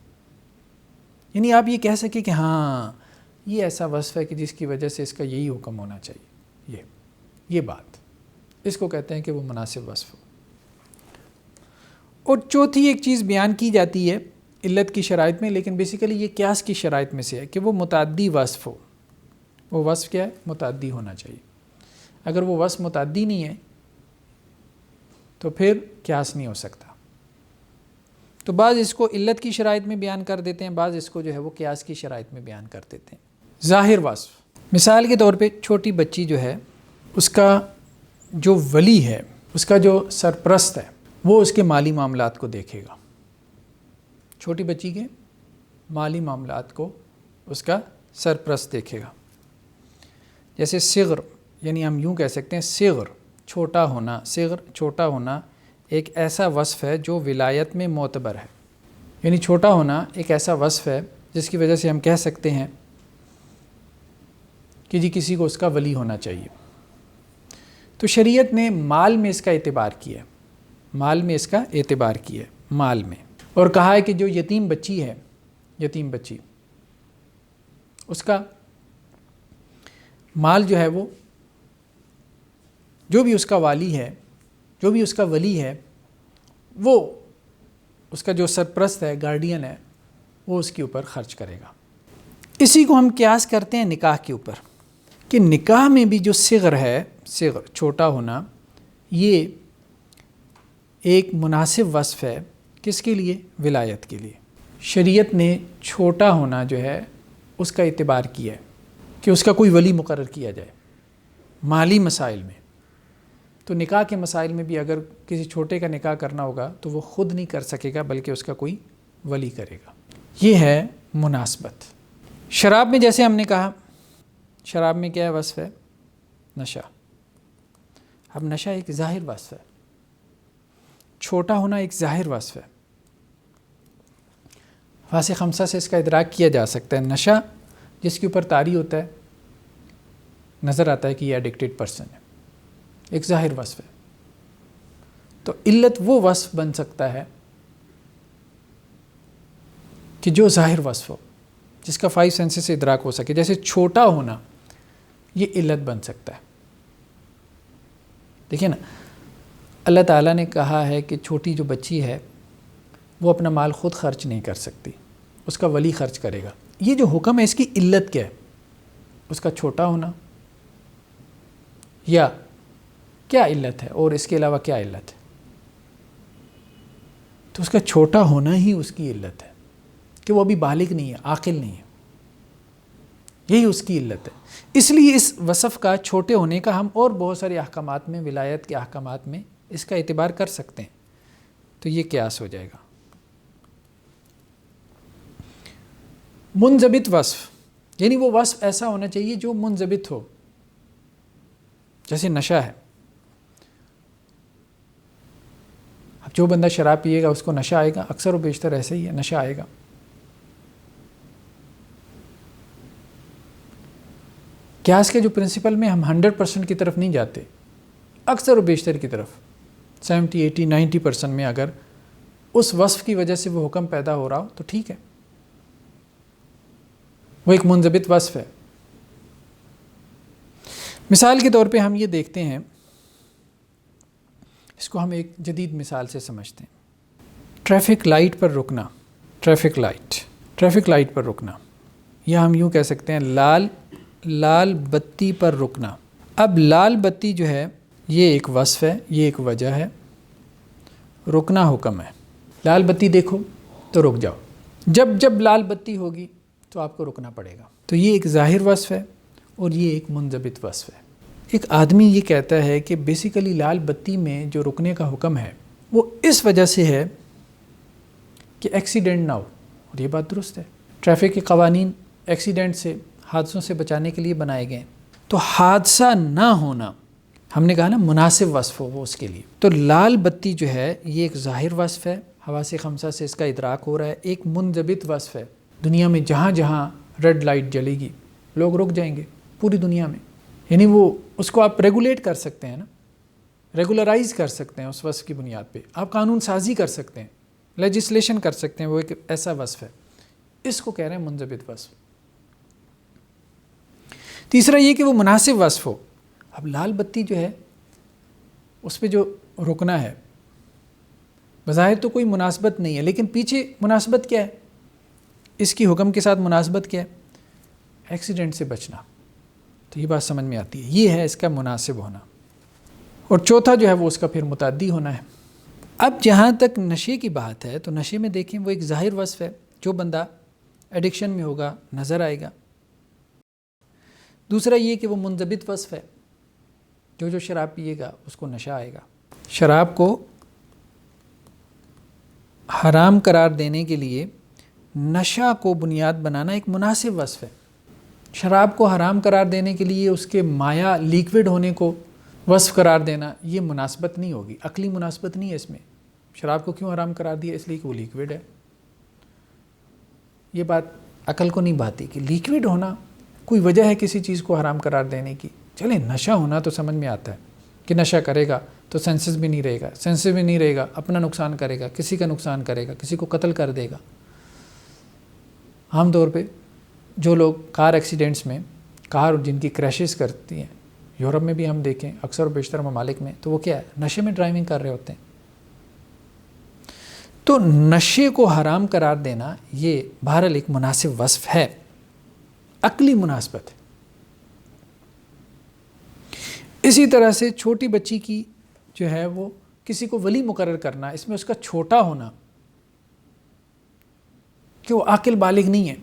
یعنی آپ یہ کہہ سکیں کہ ہاں یہ ایسا وصف ہے کہ جس کی وجہ سے اس کا یہی حکم ہونا چاہیے، یہ بات، اس کو کہتے ہیں کہ وہ مناسب وصف ہو. اور چوتھی ایک چیز بیان کی جاتی ہے علت کی شرائط میں، لیکن بیسیکلی یہ قیاس کی شرائط میں سے ہے، کہ وہ متعدی وصف ہو. وہ وصف کیا ہے؟ متعدی ہونا چاہیے. اگر وہ وصف متعدی نہیں ہے تو پھر قیاس نہیں ہو سکتا. تو بعض اس کو علت کی شرائط میں بیان کر دیتے ہیں، بعض اس کو جو ہے وہ قیاس کی شرائط میں بیان کر دیتے ہیں. ظاہر وصف، مثال کے طور پہ چھوٹی بچی جو ہے اس کا جو ولی ہے، اس کا جو سرپرست ہے، وہ اس کے مالی معاملات کو دیکھے گا. چھوٹی بچی کے مالی معاملات کو اس کا سرپرست دیکھے گا. جیسے صغر، یعنی ہم یوں کہہ سکتے ہیں صغر چھوٹا ہونا، صغر چھوٹا ہونا ایک ایسا وصف ہے جو ولایت میں معتبر ہے. یعنی چھوٹا ہونا ایک ایسا وصف ہے جس کی وجہ سے ہم کہہ سکتے ہیں کہ جی کسی کو اس کا ولی ہونا چاہیے. تو شریعت نے مال میں اس کا اعتبار کیا ہے، مال میں اس کا اعتبار کیا ہے، مال میں، اور کہا ہے کہ جو یتیم بچی ہے، یتیم بچی، اس کا مال جو ہے وہ جو بھی اس کا والی ہے، جو بھی اس کا ولی ہے، وہ اس کا جو سرپرست ہے، گارڈین ہے، وہ اس کے اوپر خرچ کرے گا. اسی کو ہم قیاس کرتے ہیں نکاح کے اوپر، کہ نکاح میں بھی جو صغر ہے، صغر چھوٹا ہونا، یہ ایک مناسب وصف ہے کس کے لیے؟ ولایت کے لیے. شریعت نے چھوٹا ہونا جو ہے اس کا اعتبار کیا ہے کہ اس کا کوئی ولی مقرر کیا جائے مالی مسائل میں. تو نکاح کے مسائل میں بھی اگر کسی چھوٹے کا نکاح کرنا ہوگا تو وہ خود نہیں کر سکے گا بلکہ اس کا کوئی ولی کرے گا. یہ ہے مناسبت. شراب میں جیسے ہم نے کہا، شراب میں کیا ہے وصف ہے؟ نشہ. اب نشہ ایک ظاہر وصف ہے، چھوٹا ہونا ایک ظاہر وصف ہے. حواس خمسہ سے اس کا ادراک کیا جا سکتا ہے. نشہ جس کے اوپر طاری ہوتا ہے، نظر آتا ہے کہ یہ ایڈکٹڈ پرسن ہے، ایک ظاہر وصف ہے. تو علت وہ وصف بن سکتا ہے کہ جو ظاہر وصف ہو، جس کا 5 سینسز سے ادراک ہو سکے. جیسے چھوٹا ہونا یہ علت بن سکتا ہے. دیکھیں نا، اللہ تعالیٰ نے کہا ہے کہ چھوٹی جو بچی ہے وہ اپنا مال خود خرچ نہیں کر سکتی، اس کا ولی خرچ کرے گا. یہ جو حکم ہے اس کی علت کیا ہے؟ اس کا چھوٹا ہونا، یا کیا علت ہے اور اس کے علاوہ کیا علت ہے؟ تو اس کا چھوٹا ہونا ہی اس کی علت ہے کہ وہ ابھی بالغ نہیں ہے، عاقل نہیں ہے. یہی اس کی علت ہے. اس لیے اس وصف کا چھوٹے ہونے کا ہم اور بہت سارے احکامات میں، ولایت کے احکامات میں اس کا اعتبار کر سکتے ہیں. تو یہ قیاس ہو جائے گا. منضبط وصف، یعنی وہ وصف ایسا ہونا چاہیے جو منضبط ہو. جیسے نشہ ہے، اب جو بندہ شراب پیے گا اس کو نشہ آئے گا، اکثر و بیشتر ایسے ہی ہے، نشہ آئے گا. قیاس کے جو پرنسپل میں ہم 100% کی طرف نہیں جاتے، اکثر و بیشتر کی طرف 70, 80, 90% میں اگر اس وصف کی وجہ سے وہ حکم پیدا ہو رہا ہو تو ٹھیک ہے، وہ ایک منضبط وصف ہے. مثال کے طور پہ ہم یہ دیکھتے ہیں، اس کو ہم ایک جدید مثال سے سمجھتے ہیں. ٹریفک لائٹ پر رکنا، ٹریفک لائٹ پر رکنا، یا ہم یوں کہہ سکتے ہیں لال بتی پر رکنا. اب لال بتی جو ہے یہ ایک وصف ہے، یہ ایک وجہ ہے، رکنا حکم ہے. لال بتی دیکھو تو رک جاؤ، جب لال بتی ہوگی تو آپ کو رکنا پڑے گا. تو یہ ایک ظاہر وصف ہے اور یہ ایک منضبط وصف ہے. ایک آدمی یہ کہتا ہے کہ بیسیکلی لال بتی میں جو رکنے کا حکم ہے وہ اس وجہ سے ہے کہ ایکسیڈنٹ نہ ہو، اور یہ بات درست ہے. ٹریفک کے قوانین ایکسیڈنٹ سے، حادثوں سے بچانے کے لیے بنائے گئے ہیں. تو حادثہ نہ ہونا، ہم نے کہا نا مناسب وصف ہو وہ اس کے لیے. تو لال بتی جو ہے یہ ایک ظاہر وصف ہے، حواس خمسہ سے اس کا ادراک ہو رہا ہے. ایک منضبط وصف ہے. دنیا میں جہاں جہاں ریڈ لائٹ جلے گی لوگ رک جائیں گے، پوری دنیا میں. یعنی وہ اس کو آپ ریگولیٹ کر سکتے ہیں نا، ریگولرائز کر سکتے ہیں اس وصف کی بنیاد پہ. آپ قانون سازی کر سکتے ہیں، لیجسلیشن کر سکتے ہیں. وہ ایک ایسا وصف ہے، اس کو کہہ رہے ہیں منضبط وصف. تیسرا یہ کہ وہ مناسب وصف ہو. اب لال بتی جو ہے اس پہ جو رکنا ہے بظاہر تو کوئی مناسبت نہیں ہے، لیکن پیچھے مناسبت کیا ہے؟ اس کی حکم کے ساتھ مناسبت کیا ہے؟ ایکسیڈنٹ سے بچنا. تو یہ بات سمجھ میں آتی ہے، یہ ہے اس کا مناسب ہونا. اور چوتھا جو ہے وہ اس کا پھر متعدی ہونا ہے. اب جہاں تک نشے کی بات ہے تو نشے میں دیکھیں وہ ایک ظاہر وصف ہے، جو بندہ ایڈکشن میں ہوگا نظر آئے گا۔ دوسرا یہ کہ وہ منضبط وصف ہے، جو شراب پیے گا اس کو نشہ آئے گا۔ شراب کو حرام قرار دینے کے لیے نشہ کو بنیاد بنانا ایک مناسب وصف ہے۔ شراب کو حرام قرار دینے کے لیے اس کے مایع لیکوڈ ہونے کو وصف قرار دینا یہ مناسبت نہیں ہوگی، عقلی مناسبت نہیں ہے اس میں۔ شراب کو کیوں حرام قرار دیا؟ اس لیے کہ وہ لیکوڈ ہے۔ یہ بات عقل کو نہیں بھاتی کہ لیکوڈ ہونا کوئی وجہ ہے کسی چیز کو حرام قرار دینے کی۔ چلیں نشہ ہونا تو سمجھ میں آتا ہے کہ نشہ کرے گا تو سینسز بھی نہیں رہے گا، سینسز بھی نہیں رہے گا، اپنا نقصان کرے گا، کسی کا نقصان کرے گا، کسی کو قتل کر دے گا۔ عام طور پہ جو لوگ کار ایکسیڈنٹس میں کار جن کی کریشز کرتی ہیں، یورپ میں بھی ہم دیکھیں اکثر و بیشتر ممالک میں، تو وہ کیا ہے؟ نشے میں ڈرائیونگ کر رہے ہوتے ہیں۔ تو نشے کو حرام قرار دینا یہ بہرحال ایک مناسب وصف ہے، عقلی مناسبت ہے۔ اسی طرح سے چھوٹی بچی کی جو ہے وہ کسی کو ولی مقرر کرنا، اس میں اس کا چھوٹا ہونا کہ وہ عاقل بالغ نہیں ہے،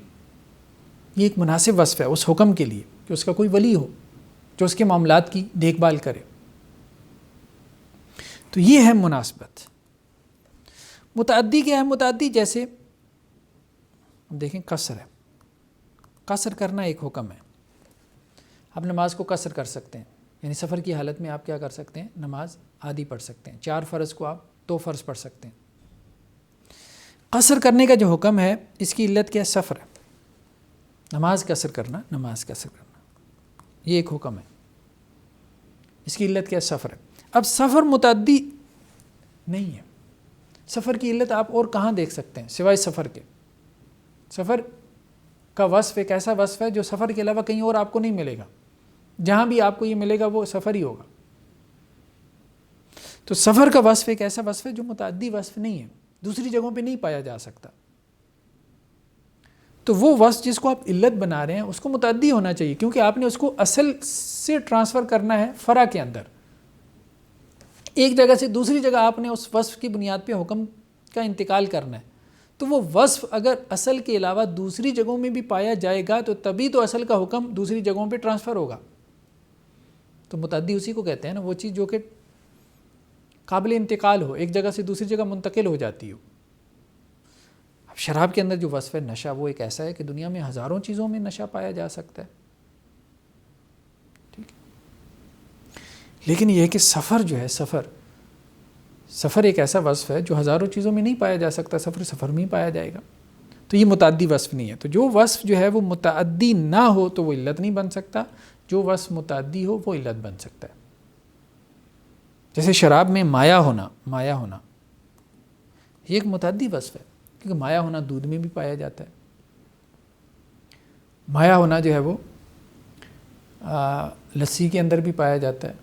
یہ ایک مناسب وصف ہے اس حکم کے لیے کہ اس کا کوئی ولی ہو جو اس کے معاملات کی دیکھ بھال کرے۔ تو یہ ہے مناسبت۔ متعدی کیا ہے؟ متعدی جیسے دیکھیں قصر ہے، قصر کرنا ایک حکم ہے۔ آپ نماز کو قصر کر سکتے ہیں، یعنی سفر کی حالت میں آپ کیا کر سکتے ہیں؟ نماز آدھی پڑھ سکتے ہیں، 4 فرض کو آپ 2 فرض پڑھ سکتے ہیں۔ قصر کرنے کا جو حکم ہے اس کی علت کیا ہے؟ سفر ہے۔ نماز قصر کرنا، نماز قصر کرنا یہ ایک حکم ہے، اس کی علت کیا ہے؟ سفر ہے۔ اب سفر متعدی نہیں ہے، سفر کی علت آپ اور کہاں دیکھ سکتے ہیں سوائے سفر کے؟ سفر کا وصف ایک ایسا وصف ہے جو سفر کے علاوہ کہیں اور آپ کو نہیں ملے گا، جہاں بھی آپ کو یہ ملے گا وہ سفر ہی ہوگا۔ تو سفر کا وصف ایک ایسا وصف ہے جو متعدی وصف نہیں ہے، دوسری جگہوں پہ نہیں پایا جا سکتا۔ تو وہ وصف جس کو آپ علت بنا رہے ہیں اس کو متعدی ہونا چاہیے، کیونکہ آپ نے اس کو اصل سے ٹرانسفر کرنا ہے فرع کے اندر۔ ایک جگہ سے دوسری جگہ آپ نے اس وصف کی بنیاد پہ حکم کا انتقال کرنا ہے، تو وہ وصف اگر اصل کے علاوہ دوسری جگہوں میں بھی پایا جائے گا تو تبھی تو اصل کا حکم دوسری جگہوں پہ ٹرانسفر ہوگا۔ تو متعدی اسی کو کہتے ہیں نا، وہ چیز جو کہ قابل انتقال ہو، ایک جگہ سے دوسری جگہ منتقل ہو جاتی ہو۔ اب شراب کے اندر جو وصف ہے نشہ، وہ ایک ایسا ہے کہ دنیا میں ہزاروں چیزوں میں نشہ پایا جا سکتا ہے، ٹھیک ہے؟ لیکن یہ ہے کہ سفر جو ہے، سفر ایک ایسا وصف ہے جو ہزاروں چیزوں میں نہیں پایا جا سکتا، سفر میں ہی پایا جائے گا، تو یہ متعدی وصف نہیں ہے۔ تو جو وصف جو ہے وہ متعدی نہ ہو تو وہ علت نہیں بن سکتا، جو وصف متعدی ہو وہ علت بن سکتا ہے۔ جیسے شراب میں مایع ہونا یہ ایک متعدی وصف ہے، کیونکہ مایع ہونا دودھ میں بھی پایا جاتا ہے۔ مایع ہونا جو ہے وہ لسی کے اندر بھی پایا جاتا ہے۔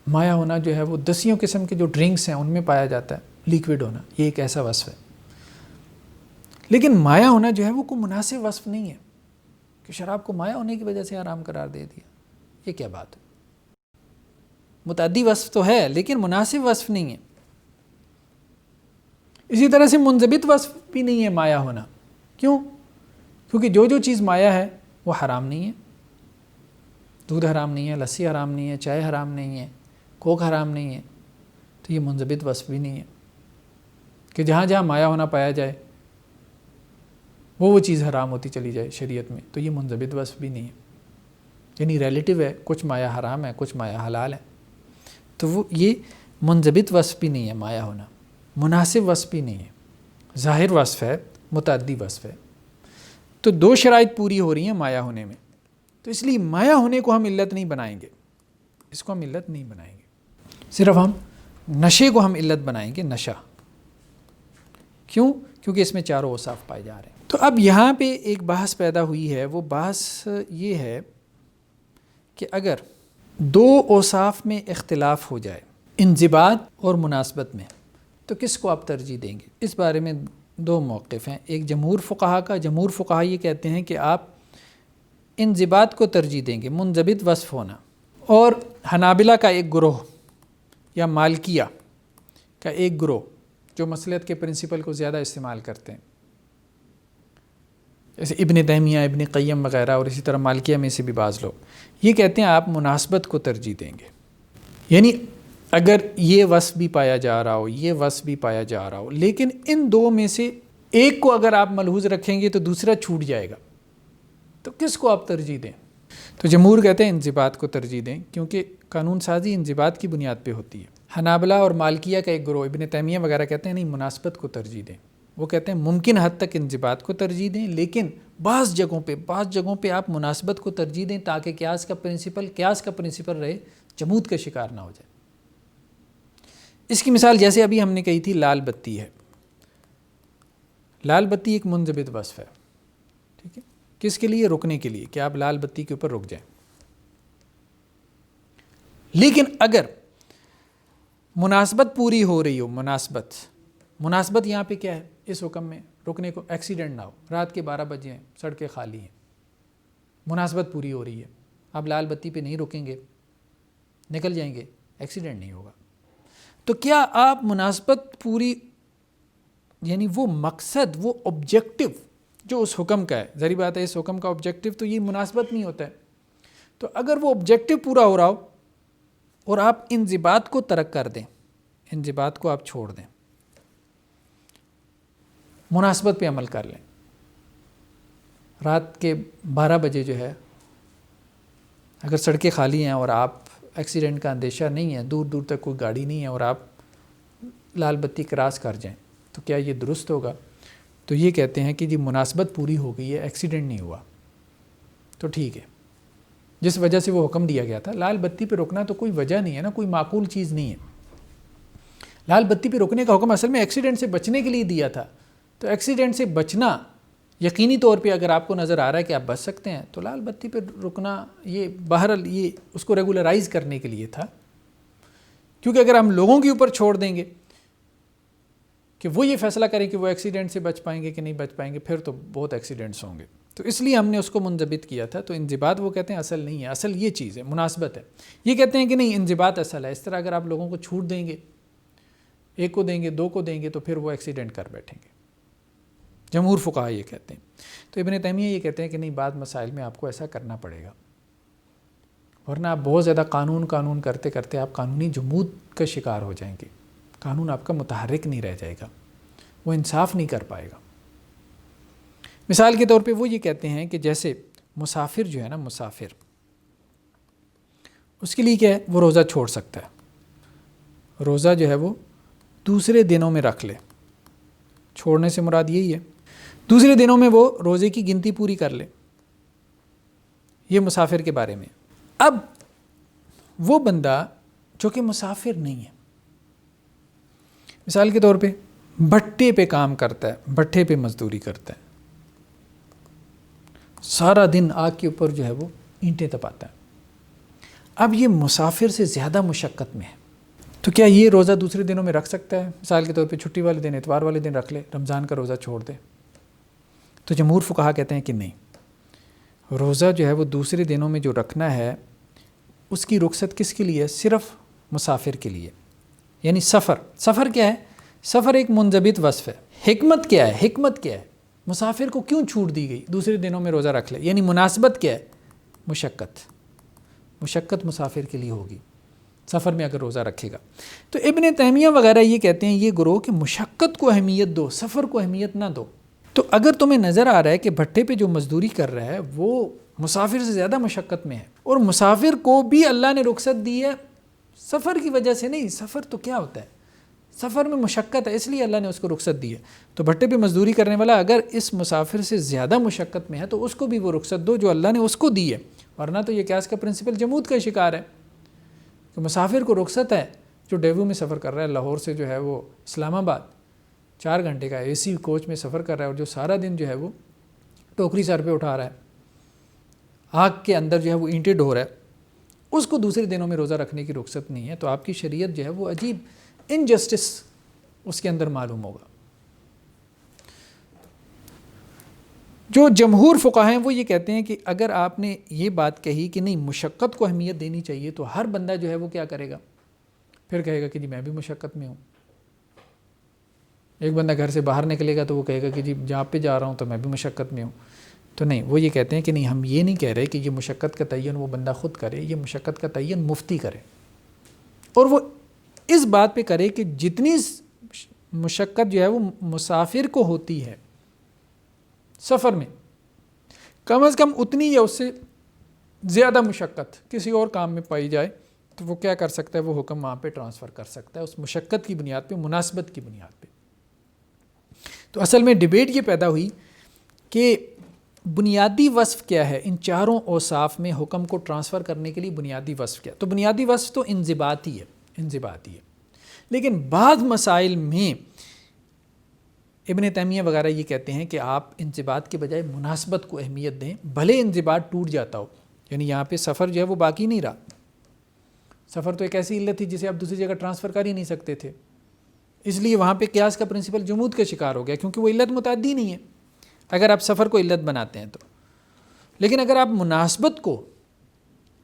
مایع ہونا جو ہے وہ 10 قسم کے جو ڈرنکس ہیں ان میں پایا جاتا ہے۔ لیکوڈ ہونا یہ ایک ایسا وصف ہے۔ لیکن مایع ہونا جو ہے وہ کوئی مناسب وصف نہیں ہے کہ شراب کو مایع ہونے کی وجہ سے حرام قرار دے دیا، یہ کیا بات ہے؟ متعدی وصف تو ہے لیکن مناسب وصف نہیں ہے۔ اسی طرح سے منضبط وصف بھی نہیں ہے مایع ہونا۔ کیوں؟ کیونکہ جو چیز مایع ہے وہ حرام نہیں ہے، دودھ حرام نہیں ہے، لسی حرام نہیں ہے، چائے حرام نہیں ہے، کوک حرام نہیں ہے، تو یہ منضبط وصف بھی نہیں ہے کہ جہاں جہاں مایع ہونا پایا جائے وہ چیز حرام ہوتی چلی جائے شریعت میں، تو یہ منضبط وصف بھی نہیں ہے، یعنی ریلیٹیو ہے، کچھ مایع حرام ہے کچھ مایع حلال ہے، تو وہ یہ منضبط وصف بھی نہیں ہے مایع ہونا، مناسب وصف بھی نہیں ہے، ظاہر وصف ہے، متعدی وصف ہے۔ تو 2 شرائط پوری ہو رہی ہیں مایع ہونے میں، تو اس لیے مایع ہونے کو ہم علت نہیں بنائیں گے، اس کو ہم علت نہیں بنائیں گے، صرف ہم نشے کو ہم علت بنائیں گے، نشہ۔ کیوں؟ کیونکہ اس میں 4 اوصاف پائے جا رہے ہیں۔ تو اب یہاں پہ ایک بحث پیدا ہوئی ہے، وہ بحث یہ ہے کہ اگر 2 اوصاف میں اختلاف ہو جائے، انضباط اور مناسبت میں، تو کس کو آپ ترجیح دیں گے؟ اس بارے میں 2 موقف ہیں۔ ایک جمہور فقہا کا، جمہور فقہا یہ کہتے ہیں کہ آپ انضباط کو ترجیح دیں گے، منضبط وصف ہونا، اور حنابلہ کا ایک گروہ یا مالکیہ کا ایک گروہ جو مصلحت کے پرنسپل کو زیادہ استعمال کرتے ہیں، جیسے ابن تیمیہ، ابن قیم وغیرہ، اور اسی طرح مالکیہ میں سے بھی بعض لوگ یہ کہتے ہیں آپ مناسبت کو ترجیح دیں گے. یعنی اگر یہ وصف بھی پایا جا رہا ہو، یہ وصف بھی پایا جا رہا ہو، لیکن ان دو میں سے ایک کو اگر آپ ملحوظ رکھیں گے تو دوسرا چھوٹ جائے گا، تو کس کو آپ ترجیح دیں؟ تو جمہور کہتے ہیں انضباط کو ترجیح دیں، کیونکہ قانون سازی انضباط کی بنیاد پہ ہوتی ہے. حنابلہ اور مالکیہ کا ایک گروہ، ابن تیمیہ وغیرہ، کہتے ہیں نہیں، مناسبت کو ترجیح دیں. وہ کہتے ہیں ممکن حد تک انضباط کو ترجیح دیں، لیکن بعض جگہوں پہ آپ مناسبت کو ترجیح دیں تاکہ قیاس کا پرنسپل رہے، جمود کا شکار نہ ہو جائے. اس کی مثال جیسے ابھی ہم نے کہی تھی لال بتی ہے. لال بتی ایک منضبط وصف ہے، ٹھیک ہے، کس کے لیے؟ رکنے کے لیے، کہ آپ لال بتی کے اوپر رک جائیں. لیکن اگر مناسبت پوری ہو رہی ہو، مناسبت یہاں پہ کیا ہے اس حکم میں؟ رکنے کو، ایکسیڈنٹ نہ ہو، رات کے 12 بجے ہیں، سڑکیں خالی ہیں، مناسبت پوری ہو رہی ہے، آپ لال بتی پہ نہیں رکیں گے، نکل جائیں گے، ایکسیڈنٹ نہیں ہوگا. تو کیا آپ مناسبت پوری، یعنی وہ مقصد، وہ آبجیکٹو جو اس حکم کا ہے، ظاہر بات ہے اس حکم کا آبجیکٹو تو یہ مناسبت نہیں ہوتا ہے، تو اگر وہ آبجیکٹو پورا ہو رہا ہو اور آپ انضباط کو ترک کر دیں، انضباط کو آپ چھوڑ دیں، مناسبت پہ عمل کر لیں، رات کے 12 بجے جو ہے اگر سڑکیں خالی ہیں اور آپ ایکسیڈنٹ کا اندیشہ نہیں ہے، دور دور تک کوئی گاڑی نہیں ہے، اور آپ لال بتی کراس کر جائیں، تو کیا یہ درست ہوگا؟ تو یہ کہتے ہیں کہ جی مناسبت پوری ہو گئی ہے، ایکسیڈنٹ نہیں ہوا، تو ٹھیک ہے. جس وجہ سے وہ حکم دیا گیا تھا، لال بتی پہ رکنا تو کوئی وجہ نہیں ہے نا، کوئی معقول چیز نہیں ہے. لال بتی پہ رکنے کا حکم اصل میں ایکسیڈنٹ سے بچنے کے لیے دیا تھا، تو ایکسیڈنٹ سے بچنا یقینی طور پہ اگر آپ کو نظر آ رہا ہے کہ آپ بچ سکتے ہیں تو لال بتی پہ رکنا یہ بہرحال یہ اس کو ریگولرائز کرنے کے لیے تھا. کیونکہ اگر ہم لوگوں کے اوپر چھوڑ دیں گے کہ وہ یہ فیصلہ کریں کہ وہ ایکسیڈنٹ سے بچ پائیں گے کہ نہیں بچ پائیں گے، پھر تو بہت ایکسیڈنٹس ہوں گے. تو اس لیے ہم نے اس کو منضبط کیا تھا. تو انضباط وہ کہتے ہیں اصل نہیں ہے، اصل یہ چیز ہے، مناسبت ہے. یہ کہتے ہیں کہ نہیں، انضباط اصل ہے. اس طرح اگر آپ لوگوں کو چھوٹ دیں گے، ایک کو دیں گے، دو کو دیں گے، تو پھر وہ ایکسیڈنٹ کر بیٹھیں گے. جمہور فقہا یہ کہتے ہیں. تو ابن تیمیہ یہ کہتے ہیں کہ نہیں، بعض مسائل میں آپ کو ایسا کرنا پڑے گا، ورنہ آپ بہت زیادہ قانون کرتے کرتے آپ قانونی جمود کا شکار ہو جائیں گے. قانون آپ کا متحرک نہیں رہ جائے گا، وہ انصاف نہیں کر پائے گا. مثال کے طور پہ وہ یہ کہتے ہیں کہ جیسے مسافر جو ہے نا، مسافر، اس کے لیے کیا ہے؟ وہ روزہ چھوڑ سکتا ہے. روزہ جو ہے وہ دوسرے دنوں میں رکھ لے. چھوڑنے سے مراد یہی ہے، دوسرے دنوں میں وہ روزے کی گنتی پوری کر لے. یہ مسافر کے بارے میں. اب وہ بندہ جو کہ مسافر نہیں ہے، مثال کے طور پہ بھٹے پہ کام کرتا ہے، بھٹے پہ مزدوری کرتا ہے، سارا دن آگ کے اوپر جو ہے وہ اینٹیں تپاتا ہے. اب یہ مسافر سے زیادہ مشقت میں ہے، تو کیا یہ روزہ دوسرے دنوں میں رکھ سکتا ہے؟ مثال کے طور پہ چھٹی والے دن، اتوار والے دن رکھ لے، رمضان کا روزہ چھوڑ دے. تو جمہور فقہا کہتے ہیں کہ نہیں، روزہ جو ہے وہ دوسرے دنوں میں جو رکھنا ہے اس کی رخصت کس کے لیے؟ صرف مسافر کے لیے. یعنی سفر کیا ہے؟ سفر ایک منضبط وصف ہے. حکمت کیا ہے؟ حکمت کیا ہے؟ مسافر کو کیوں چھوٹ دی گئی دوسرے دنوں میں روزہ رکھ لے؟ یعنی مناسبت کیا ہے؟ مشقت مسافر کے لیے ہوگی سفر میں اگر روزہ رکھے گا. تو ابن تیمیہ وغیرہ یہ کہتے ہیں، یہ گروہ، کہ مشقت کو اہمیت دو، سفر کو اہمیت نہ دو. تو اگر تمہیں نظر آ رہا ہے کہ بھٹے پہ جو مزدوری کر رہا ہے وہ مسافر سے زیادہ مشقت میں ہے، اور مسافر کو بھی اللہ نے رخصت دی ہے سفر کی وجہ سے نہیں، سفر تو کیا ہوتا ہے، سفر میں مشقت ہے، اس لیے اللہ نے اس کو رخصت دی ہے. تو بھٹے پہ مزدوری کرنے والا اگر اس مسافر سے زیادہ مشقت میں ہے تو اس کو بھی وہ رخصت دو جو اللہ نے اس کو دی ہے. ورنہ تو یہ قیاس کا پرنسپل جمود کا شکار ہے کہ مسافر کو رخصت ہے جو ڈیوو میں سفر کر رہا ہے، لاہور سے جو ہے وہ اسلام آباد 4 گھنٹے کا اے سی کوچ میں سفر کر رہا ہے، اور جو سارا دن جو ہے وہ ٹوکری سر پہ اٹھا رہا ہے، آگ کے اندر جو ہے وہ اینٹیں ڈھو رہا ہے، اس کو دوسرے دنوں میں روزہ رکھنے کی رخصت نہیں ہے. تو آپ کی شریعت جو ہے وہ عجیب انجسٹس اس کے اندر معلوم ہوگا. جو جمہور فقہا ہیں وہ یہ کہتے ہیں کہ اگر آپ نے یہ بات کہی کہ نہیں، مشقت کو اہمیت دینی چاہیے، تو ہر بندہ جو ہے وہ کیا کرے گا؟ پھر کہے گا کہ جی میں بھی مشقت میں ہوں. ایک بندہ گھر سے باہر نکلے گا تو وہ کہے گا کہ جی جہاں پہ جا رہا ہوں تو میں بھی مشقت میں ہوں. تو نہیں، وہ یہ کہتے ہیں کہ نہیں، ہم یہ نہیں کہہ رہے کہ یہ مشقت کا تعین وہ بندہ خود کرے، یہ مشقت کا تعین مفتی کرے، اور وہ اس بات پہ کرے کہ جتنی مشقت جو ہے وہ مسافر کو ہوتی ہے سفر میں، کم از کم اتنی یا اس سے زیادہ مشقت کسی اور کام میں پائی جائے تو وہ کیا کر سکتا ہے، وہ حکم وہاں پہ ٹرانسفر کر سکتا ہے اس مشقت کی بنیاد پہ، مناسبت کی بنیاد پہ. تو اصل میں ڈیبیٹ یہ پیدا ہوئی کہ بنیادی وصف کیا ہے، ان چاروں اوصاف میں حکم کو ٹرانسفر کرنے کے لیے بنیادی وصف کیا. تو بنیادی وصف تو انضباطی ہے، لیکن بعض مسائل میں ابن تیمیہ وغیرہ یہ کہتے ہیں کہ آپ انضباط کے بجائے مناسبت کو اہمیت دیں، بھلے انضباط ٹوٹ جاتا ہو. یعنی یہاں پہ سفر جو ہے وہ باقی نہیں رہا، سفر تو ایک ایسی علت تھی جسے آپ دوسری جگہ ٹرانسفر کر ہی نہیں سکتے تھے، اس لیے وہاں پہ قیاس کا پرنسپل جمود کا شکار ہو گیا، کیونکہ وہ علت متعدی نہیں ہے اگر آپ سفر کو علت بناتے ہیں تو. لیکن اگر آپ مناسبت کو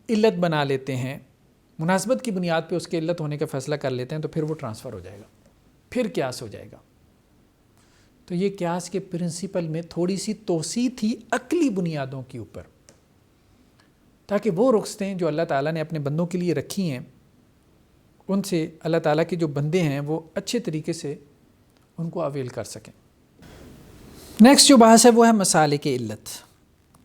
علت بنا لیتے ہیں، مناسبت کی بنیاد پہ اس کے علت ہونے کا فیصلہ کر لیتے ہیں، تو پھر وہ ٹرانسفر ہو جائے گا، پھر قیاس ہو جائے گا. تو یہ قیاس کے پرنسپل میں تھوڑی سی توسیع تھی عقلی بنیادوں کے اوپر، تاکہ وہ رخصتیں جو اللہ تعالیٰ نے اپنے بندوں کے لیے رکھی ہیں، ان سے اللہ تعالیٰ کے جو بندے ہیں وہ اچھے طریقے سے ان کو اویل کر سکیں. نیکسٹ جو بحث ہے وہ ہے مسالک علت.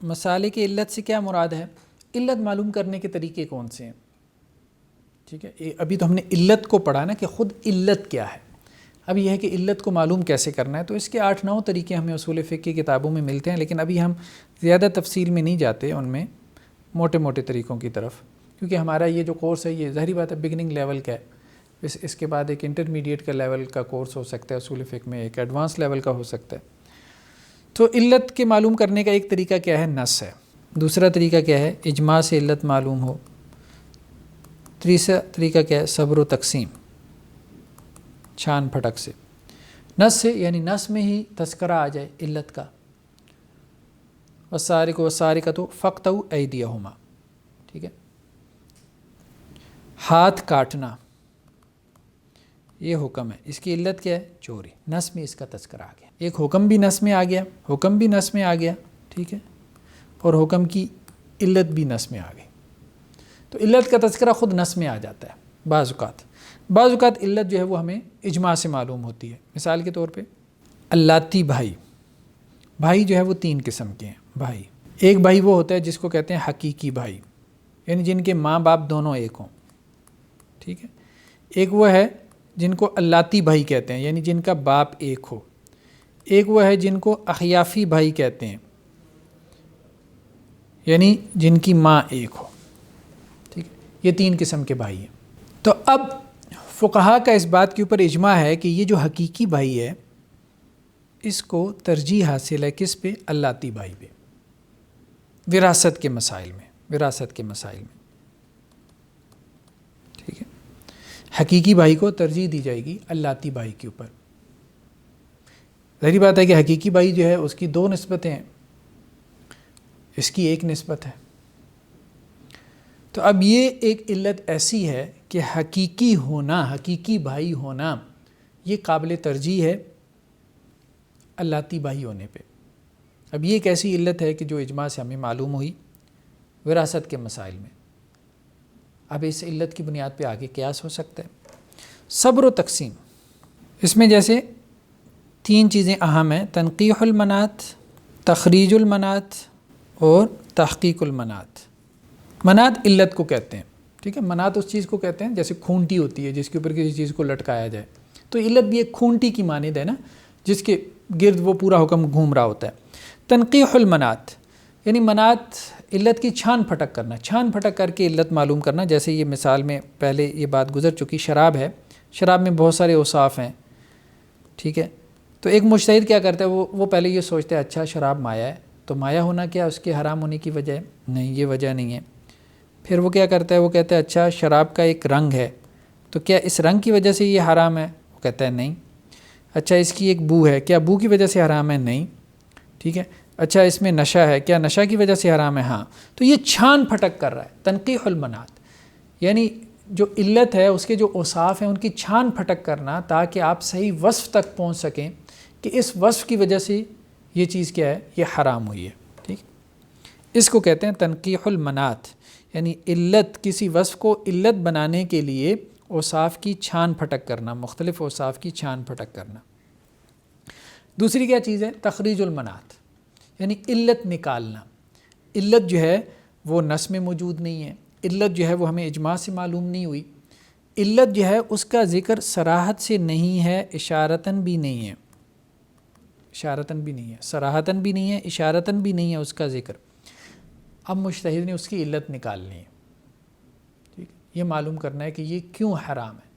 مسالک علت سے کیا مراد ہے؟ علت معلوم کرنے کے طریقے کون سے ہیں؟ ٹھیک ہے، ابھی تو ہم نے علت کو پڑھا نا کہ خود علت کیا ہے، اب یہ ہے کہ علت کو معلوم کیسے کرنا ہے. تو اس کے 8-9 طریقے ہمیں اصول فقہ کی کتابوں میں ملتے ہیں، لیکن ابھی ہم زیادہ تفصیل میں نہیں جاتے ان میں، موٹے موٹے طریقوں کی طرف، کیونکہ ہمارا یہ جو کورس ہے یہ ظاہری بات ہے بگننگ لیول کا ہے. اس کے بعد ایک انٹرمیڈیٹ کا لیول کا کورس ہو سکتا ہے اصول فقہ میں، ایک ایڈوانس لیول کا ہو سکتا ہے. تو علت کے معلوم کرنے کا ایک طریقہ کیا ہے؟ نص ہے. دوسرا طریقہ کیا ہے؟ اجماع سے علت معلوم ہو. تیسرا طریقہ کیا ہے؟ صبر و تقسیم، چھان پھٹک سے. نص سے یعنی نص میں ہی تذکرہ آ جائے علت کا. والسارق والسارقۃ فاقطعوا ایدیہما، ٹھیک ہے، ہاتھ کاٹنا یہ حکم ہے، اس کی علت کیا ہے؟ چوری. نص میں اس کا تذکرہ آ گیا، ایک حکم بھی نص میں آ گیا، حکم بھی نص میں آ گیا، ٹھیک ہے، اور حکم کی علت بھی نص میں آ گئی. تو علت کا تذکرہ خود نص میں آ جاتا ہے. بعض اوقات علت جو ہے وہ ہمیں اجماع سے معلوم ہوتی ہے. مثال کے طور پہ اللاتی بھائی جو ہے وہ 3 قسم کے ہیں بھائی. ایک بھائی وہ ہوتا ہے جس کو کہتے ہیں حقیقی بھائی، یعنی جن کے ماں باپ دونوں ایک ہوں، ٹھیک ہے. ایک وہ ہے جن کو اللاتی بھائی کہتے ہیں، یعنی جن کا باپ ایک ہو. ایک وہ ہے جن کو اخیافی بھائی کہتے ہیں، یعنی جن کی ماں ایک ہو، ٹھیک ہے. یہ 3 قسم کے بھائی ہیں. تو اب فقہا کا اس بات کے اوپر اجماع ہے کہ یہ جو حقیقی بھائی ہے اس کو ترجیح حاصل ہے کس پہ؟ اللاتی بھائی پہ، وراثت کے مسائل میں. ٹھیک ہے، حقیقی بھائی کو ترجیح دی جائے گی اللاتی بھائی کے اوپر. ظاہری بات ہے کہ حقیقی بھائی جو ہے اس کی 2 نسبتیں ہیں، اس کی 1 نسبت ہے. تو اب یہ ایک علت ایسی ہے کہ حقیقی بھائی ہونا یہ قابل ترجیح ہے اللاتی بھائی ہونے پہ. اب یہ ایک ایسی علت ہے کہ جو اجماع سے ہمیں معلوم ہوئی وراثت کے مسائل میں. اب اس علت کی بنیاد پہ آگے قیاس ہو سکتا ہے. صبر و تقسیم، اس میں جیسے 3 چیزیں اہم ہیں: تنقیح المنات، تخریج المنات اور تحقیق المنات. منات علت کو کہتے ہیں، ٹھیک ہے. منات اس چیز کو کہتے ہیں جیسے کھونٹی ہوتی ہے جس کے اوپر کسی چیز کو لٹکایا جائے. تو علت بھی ایک کھونٹی کی مانند ہے نا، جس کے گرد وہ پورا حکم گھوم رہا ہوتا ہے. تنقیح المنات یعنی منات علت کی چھان پھٹک کرنا، چھان پھٹک کر کے علت معلوم کرنا. جیسے یہ مثال میں پہلے یہ بات گزر چکی، شراب ہے، شراب میں بہت سارے اوصاف ہیں، ٹھیک ہے. تو ایک مجتہد کیا کرتا ہے، وہ پہلے یہ سوچتا ہے اچھا شراب مایا ہے، تو مایا ہونا کیا اس کے حرام ہونے کی وجہ ہے؟ نہیں، یہ وجہ نہیں ہے. پھر وہ کیا کرتا ہے، وہ کہتا ہے اچھا شراب کا ایک رنگ ہے، تو کیا اس رنگ کی وجہ سے یہ حرام ہے؟ وہ کہتا ہے نہیں. اچھا اس کی ایک بو ہے، کیا بو کی وجہ سے حرام ہے؟ نہیں، ٹھیک ہے. اچھا اس میں نشہ ہے، کیا نشہ کی وجہ سے حرام ہے؟ ہاں. تو یہ چھان پھٹک کر رہا ہے، تنقیح المنات. یعنی جو علت ہے اس کے جو اوصاف ہیں ان کی چھان پھٹک کرنا تاکہ آپ صحیح وصف تک پہنچ سکیں کہ اس وصف کی وجہ سے یہ چیز کیا ہے، یہ حرام ہوئی ہے. ٹھیک، اس کو کہتے ہیں تنقیح المنات، یعنی علت، کسی وصف کو علت بنانے کے لیے اوصاف کی چھان پھٹک کرنا، مختلف اوصاف کی چھان پھٹک کرنا. دوسری کیا چیز ہے؟ تخریج المنات، یعنی علت نکالنا. علت جو ہے وہ نص میں موجود نہیں ہے، علت جو ہے وہ ہمیں اجماع سے معلوم نہیں ہوئی، علت جو ہے اس کا ذکر صراحت سے نہیں ہے، اشارتاً بھی نہیں ہے، اشارتاً بھی نہیں ہے، صراحتاً بھی نہیں ہے، اشارتاً بھی نہیں ہے اس کا ذکر. اب مجتہد نے اس کی علت نکالنی ہے. ٹھیک، یہ معلوم کرنا ہے کہ یہ کیوں حرام ہے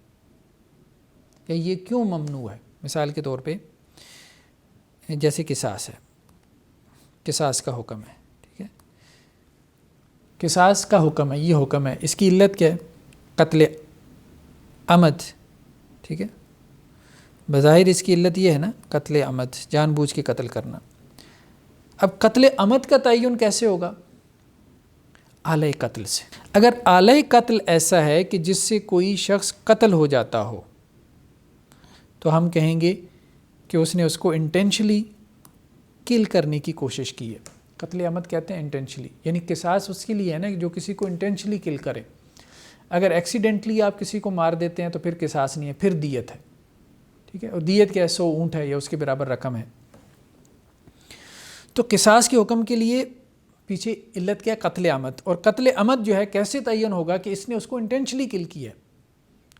یا یہ کیوں ممنوع ہے. مثال کے طور پہ جیسے قصاص ہے، قصاص کا حکم ہے. ٹھیک ہے، قصاص کا حکم ہے، یہ حکم ہے، اس کی علت کیا ہے؟ قتل عمد. ٹھیک ہے، بظاہر اس کی علت یہ ہے نا، قتل عمد، جان بوجھ کے قتل کرنا. اب قتل عمد کا تعین کیسے ہوگا؟ آلہ قتل سے. اگر آلہ قتل ایسا ہے کہ جس سے کوئی شخص قتل ہو جاتا ہو تو ہم کہیں گے کہ اس نے اس کو انٹینشلی کل کرنے کی کوشش کی ہے. قتل عمد کہتے ہیں انٹینشلی، یعنی قصاص اس کے لیے ہے نا جو کسی کو انٹینشلی کل کرے. اگر ایکسیڈنٹلی آپ کسی کو مار دیتے ہیں تو پھر قصاص نہیں ہے، پھر دیت ہے. ٹھیک ہے، اور دیت کیا ہے؟ 100 اونٹ ہے یا اس کے برابر رقم ہے. تو قصاص کے حکم کے لیے پیچھے علت کیا ہے؟ قتل عمد. اور قتل عمد جو ہے کیسے تعین ہوگا کہ اس نے اس کو انٹینشلی کل کیا ہے؟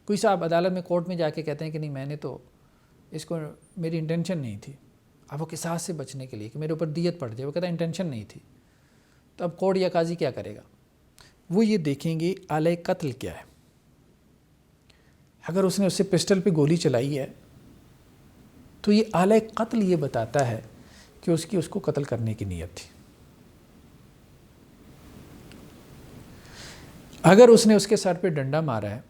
کوئی صاحب عدالت میں کورٹ میں جا کے کہتے ہیں کہ نہیں میں نے تو اس کو، میری انٹینشن نہیں تھی. اب وہ قصاص سے بچنے کے لیے کہ میرے اوپر دیت پڑ جائے، وہ کہتا ہے انٹینشن نہیں تھی. تو اب کورٹ یا قاضی کیا کرے گا؟ وہ یہ دیکھیں گے آلہ قتل کیا ہے. اگر اس نے اس سے پسٹل پہ گولی چلائی ہے تو یہ آلہ قتل یہ بتاتا ہے کہ اس کو قتل کرنے کی نیت تھی. اگر اس نے اس کے سر پہ ڈنڈا مارا ہے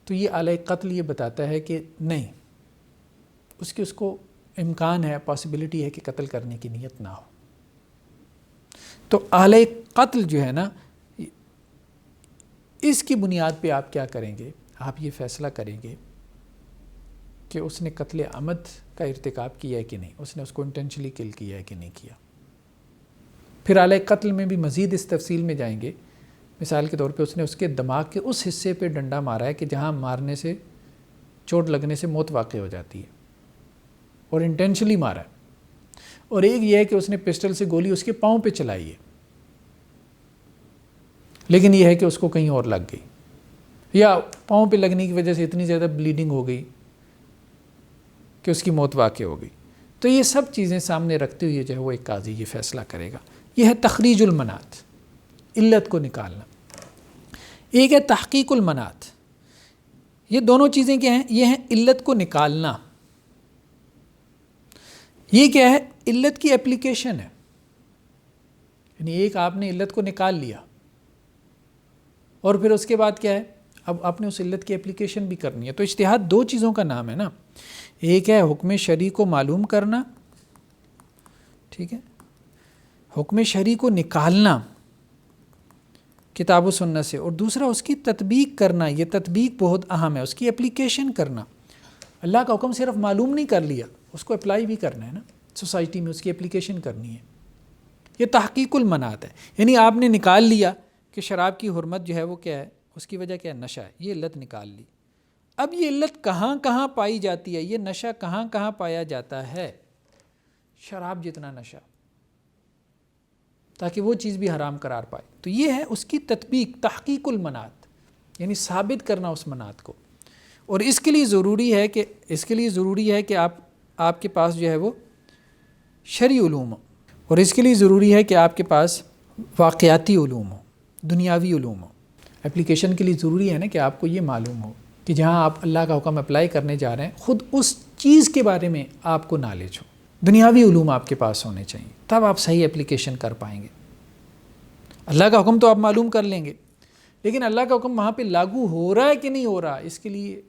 تو یہ آلہ قتل یہ بتاتا ہے کہ نہیں، اس کو امکان ہے، پاسبلٹی ہے کہ قتل کرنے کی نیت نہ ہو. تو آلہ قتل جو ہے نا، اس کی بنیاد پہ آپ کیا کریں گے؟ آپ یہ فیصلہ کریں گے کہ اس نے قتل عمد کا ارتکاب کیا ہے کہ نہیں، اس نے اس کو انٹینشلی کل کیا ہے کہ نہیں کیا. پھر آلہ قتل میں بھی مزید اس تفصیل میں جائیں گے. مثال کے طور پہ اس نے اس کے دماغ کے اس حصے پہ ڈنڈا مارا ہے کہ جہاں مارنے سے، چوٹ لگنے سے موت واقع ہو جاتی ہے، اور انٹینشلی مارا ہے. اور ایک یہ ہے کہ اس نے پسٹل سے گولی اس کے پاؤں پہ چلائی ہے، لیکن یہ ہے کہ اس کو کہیں اور لگ گئی، یا پاؤں پہ لگنے کی وجہ سے اتنی زیادہ بلیڈنگ ہو گئی کہ اس کی موت واقع ہو گئی. تو یہ سب چیزیں سامنے رکھتے ہوئے جو ہے وہ ایک قاضی یہ فیصلہ کرے گا. یہ ہے تخریج المنات، علت کو نکالنا. ایک ہے تحقیق المنات. یہ دونوں چیزیں کیا ہیں؟ یہ ہیں علت کو نکالنا. یہ کیا ہے؟ علت کی اپلیکیشن ہے. یعنی ایک آپ نے علت کو نکال لیا اور پھر اس کے بعد کیا ہے؟ اب آپ نے اس علت کی اپلیکیشن بھی کرنی ہے. تو اجتہاد دو چیزوں کا نام ہے نا، ایک ہے حکم شرعی کو معلوم کرنا، ٹھیک ہے، حکم شرعی کو نکالنا کتاب و سنت سے، اور دوسرا اس کی تطبیق کرنا. یہ تطبیق بہت اہم ہے، اس کی اپلیکیشن کرنا. اللہ کا حکم صرف معلوم نہیں کر لیا، اس کو اپلائی بھی کرنا ہے نا، سوسائٹی میں اس کی اپلیکیشن کرنی ہے. یہ تحقیق المنات ہے. یعنی آپ نے نکال لیا کہ شراب کی حرمت جو ہے وہ کیا ہے، اس کی وجہ کیا ہے؟ نشہ ہے. یہ علت نکال لی. اب یہ علت کہاں کہاں پائی جاتی ہے، یہ نشہ کہاں کہاں پایا جاتا ہے؟ شراب جتنا نشہ، تاکہ وہ چیز بھی حرام قرار پائے. تو یہ ہے اس کی تطبیق، تحقیق المنات، یعنی ثابت کرنا اس منات کو. اور اس کے لیے ضروری ہے کہ آپ کے پاس جو ہے وہ شرعی علوم ہو، اور اس کے لیے ضروری ہے کہ آپ کے پاس واقعاتی علوم ہو، دنیاوی علوم ہو. اپلیکیشن کے لیے ضروری ہے نا کہ آپ کو یہ معلوم ہو کہ جہاں آپ اللہ کا حکم اپلائی کرنے جا رہے ہیں خود اس چیز کے بارے میں آپ کو نالج ہو. دنیاوی علوم آپ کے پاس ہونے چاہیے، تب آپ صحیح اپلیکیشن کر پائیں گے. اللہ کا حکم تو آپ معلوم کر لیں گے، لیکن اللہ کا حکم وہاں پہ لاگو ہو رہا ہے کہ نہیں ہو رہا، اس کے لیے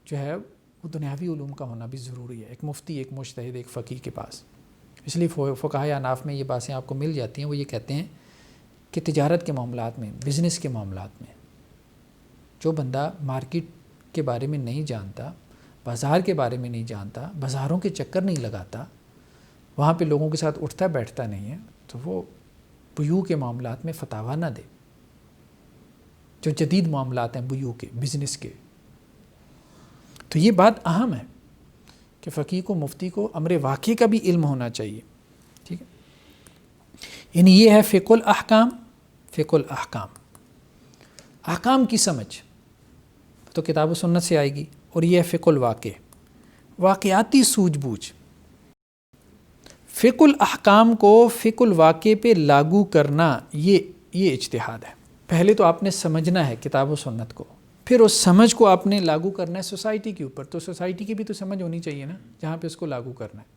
جو ہے وہ دنیاوی علوم کا ہونا بھی ضروری ہے. ایک مفتی، ایک مجتہد، ایک فقیہ کے پاس. اس لیے فقہائے اناف میں یہ باتیں آپ کو مل جاتی ہیں. وہ یہ کہتے ہیں کہ تجارت کے معاملات میں، بزنس کے معاملات میں جو بندہ مارکیٹ کے بارے میں نہیں جانتا، بازار کے بارے میں نہیں جانتا، بازاروں کے چکر نہیں لگاتا، وہاں پہ لوگوں کے ساتھ اٹھتا بیٹھتا نہیں ہے، تو وہ بیوع کے معاملات میں فتاویٰ نہ دے، جو جدید معاملات ہیں بیوع کے، بزنس کے۔ تو یہ بات اہم ہے کہ فقیہ کو، مفتی کو امر واقع کا بھی علم ہونا چاہیے، ٹھیک ہے۔ یعنی یہ ہے فقہ الاحکام، فقہ الاحکام، احکام کی سمجھ تو کتاب و سنت سے آئے گی، اور یہ ہے فقہ الواقع، واقعاتی سوجھ بوجھ۔ فقہ الاحکام کو فقہ الواقع پہ لاگو کرنا یہ اجتہاد ہے۔ پہلے تو آپ نے سمجھنا ہے کتاب و سنت کو، پھر اس سمجھ کو آپ نے لاگو کرنا ہے سوسائٹی کے اوپر، تو سوسائٹی کی بھی تو سمجھ ہونی چاہیے نا جہاں پہ اس کو لاگو کرنا ہے۔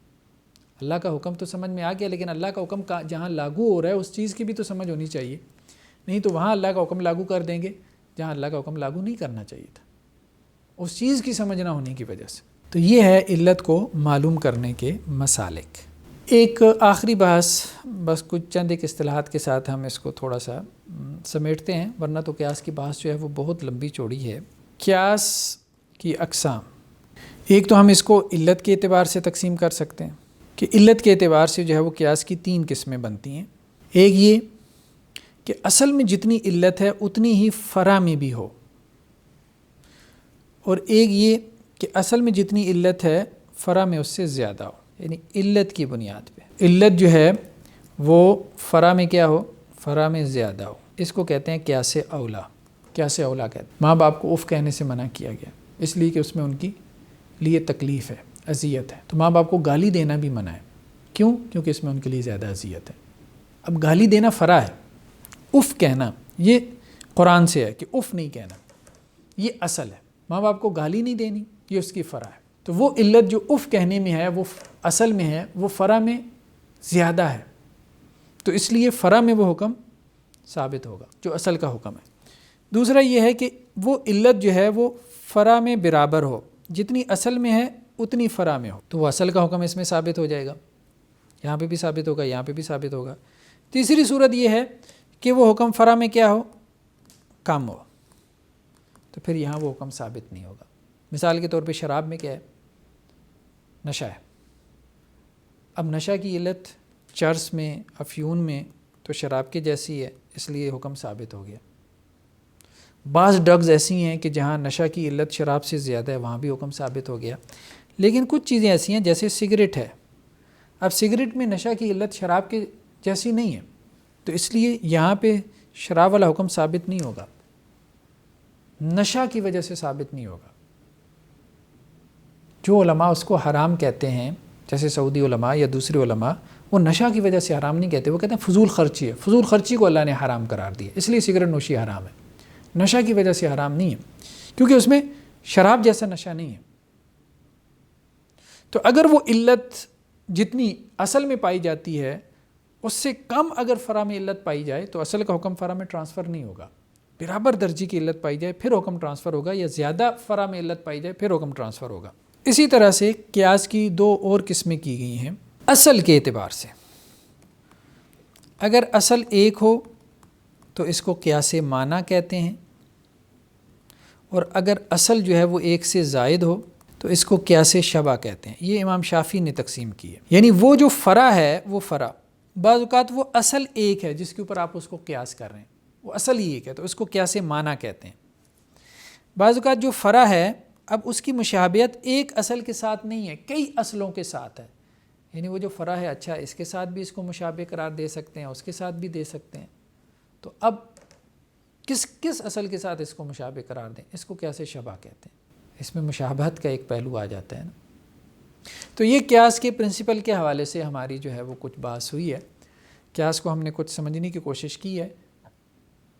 اللہ کا حکم تو سمجھ میں آ گیا، لیکن اللہ کا حکم جہاں لاگو ہو رہا ہے اس چیز کی بھی تو سمجھ ہونی چاہیے، نہیں تو وہاں اللہ کا حکم لاگو کر دیں گے جہاں اللہ کا حکم لاگو نہیں کرنا چاہیے تھا، اس چیز کی سمجھ نہ ہونے کی وجہ سے۔ تو یہ ہے علت کو معلوم کرنے کے مسالک۔ ایک آخری بحث، بس کچھ چند ایک اصطلاحات کے ساتھ ہم اس کو تھوڑا سا سمیٹتے ہیں، ورنہ تو قیاس کی بحث جو ہے وہ بہت لمبی چوڑی ہے۔ قیاس کی اقسام، ایک تو ہم اس کو علت کے اعتبار سے تقسیم کر سکتے ہیں کہ علت کے اعتبار سے جو ہے وہ قیاس کی 3 قسمیں بنتی ہیں۔ ایک یہ کہ اصل میں جتنی علت ہے اتنی ہی فرع میں بھی ہو، اور ایک یہ کہ اصل میں جتنی علت ہے فرع میں اس سے زیادہ ہو، یعنی علت کی بنیاد پہ علت جو ہے وہ فرع میں کیا ہو، فرع میں زیادہ ہو۔ اس کو کہتے ہیں قیاس اولا۔ قیاس اولا کہتے ہیں ماں باپ کو اف کہنے سے منع کیا گیا، اس لیے کہ اس میں ان کی لیے تکلیف ہے، اذیت ہے، تو ماں باپ کو گالی دینا بھی منع ہے۔ کیوں؟ کیونکہ اس میں ان کے لیے زیادہ اذیت ہے۔ اب گالی دینا فرع ہے، اف کہنا یہ قرآن سے ہے کہ اف نہیں کہنا، یہ اصل ہے۔ ماں باپ کو گالی نہیں دینی، یہ اس کی فرع ہے۔ تو وہ علت جو اف کہنے میں ہے وہ اصل میں ہے، وہ فرع میں زیادہ ہے، تو اس لیے فرع میں وہ حکم ثابت ہوگا جو اصل کا حکم ہے۔ دوسرا یہ ہے کہ وہ علت جو ہے وہ فرع میں برابر ہو، جتنی اصل میں ہے اتنی فرع میں ہو، تو وہ اصل کا حکم اس میں ثابت ہو جائے گا، یہاں پہ بھی ثابت ہوگا، یہاں پہ بھی ثابت ہوگا۔ تیسری صورت یہ ہے کہ وہ حکم فرع میں کیا ہو، کم ہو، تو پھر یہاں وہ حکم ثابت نہیں ہوگا۔ مثال کے طور پہ شراب میں کیا ہے، نشہ ہے۔ اب نشہ کی علت چرس میں، افیون میں تو شراب کے جیسی ہے، اس لیے حکم ثابت ہو گیا۔ بعض ڈرگز ایسی ہیں کہ جہاں نشہ کی علت شراب سے زیادہ ہے، وہاں بھی حکم ثابت ہو گیا۔ لیکن کچھ چیزیں ایسی ہیں جیسے سگریٹ ہے، اب سگریٹ میں نشہ کی علت شراب کے جیسی نہیں ہے، تو اس لیے یہاں پہ شراب والا حکم ثابت نہیں ہوگا، نشہ کی وجہ سے ثابت نہیں ہوگا۔ جو علماء اس کو حرام کہتے ہیں، جیسے سعودی علماء یا دوسرے علماء، وہ نشہ کی وجہ سے حرام نہیں کہتے، وہ کہتے ہیں فضول خرچی ہے، فضول خرچی کو اللہ نے حرام قرار دیا، اس لیے سگریٹ نوشی حرام ہے، نشہ کی وجہ سے حرام نہیں ہے، کیونکہ اس میں شراب جیسا نشہ نہیں ہے۔ تو اگر وہ علت جتنی اصل میں پائی جاتی ہے اس سے کم اگر فرع میں علت پائی جائے تو اصل کا حکم فرع میں ٹرانسفر نہیں ہوگا، برابر درجے کی علت پائی جائے پھر حکم ٹرانسفر ہوگا، یا زیادہ فرع میں علت پائی جائے پھر حکم ٹرانسفر ہوگا۔ اسی طرح سے قیاس کی 2 اور قسمیں کی گئی ہیں اصل کے اعتبار سے۔ اگر اصل ایک ہو تو اس کو قیاس معنی کہتے ہیں، اور اگر اصل جو ہے وہ ایک سے زائد ہو تو اس کو قیاس شبہ کہتے ہیں۔ یہ امام شافعی نے تقسیم کی ہے، یعنی وہ جو فرع ہے وہ فرع، بعض اوقات وہ اصل ایک ہے جس کے اوپر آپ اس کو قیاس کر رہے ہیں، وہ اصل ہی ایک ہے تو اس کو قیاس معنی کہتے ہیں۔ بعض اوقات جو فرع ہے اب اس کی مشابہت ایک اصل کے ساتھ نہیں ہے، کئی اصلوں کے ساتھ ہے، یعنی وہ جو فرع ہے اچھا اس کے ساتھ بھی اس کو مشابہ قرار دے سکتے ہیں، اس کے ساتھ بھی دے سکتے ہیں، تو اب کس اصل کے ساتھ اس کو مشابہ قرار دیں، اس کو قیاس شبہ کہتے ہیں۔ اس میں مشابہت کا ایک پہلو آ جاتا ہے نا۔ تو یہ قیاس کے پرنسپل کے حوالے سے ہماری جو ہے وہ کچھ بحث ہوئی ہے، قیاس کو ہم نے کچھ سمجھنے کی کوشش کی ہے۔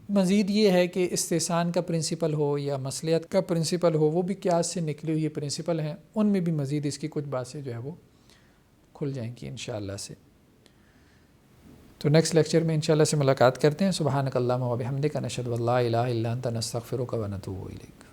مزید یہ ہے کہ استحسان کا پرنسپل ہو یا مصلحت کا پرنسپل ہو، وہ بھی قیاس سے نکلی ہوئی پرنسپل ہیں، ان میں بھی مزید اس کی کچھ باتیں جو ہے وہ کھل جائیں گی انشاءاللہ سے۔ تو نیکسٹ لیکچر میں انشاءاللہ سے ملاقات کرتے ہیں۔ سبحانک اللہم و بحمدک، نشہد ان لا الہ الا انت، نستغفرک و نتوب الیک۔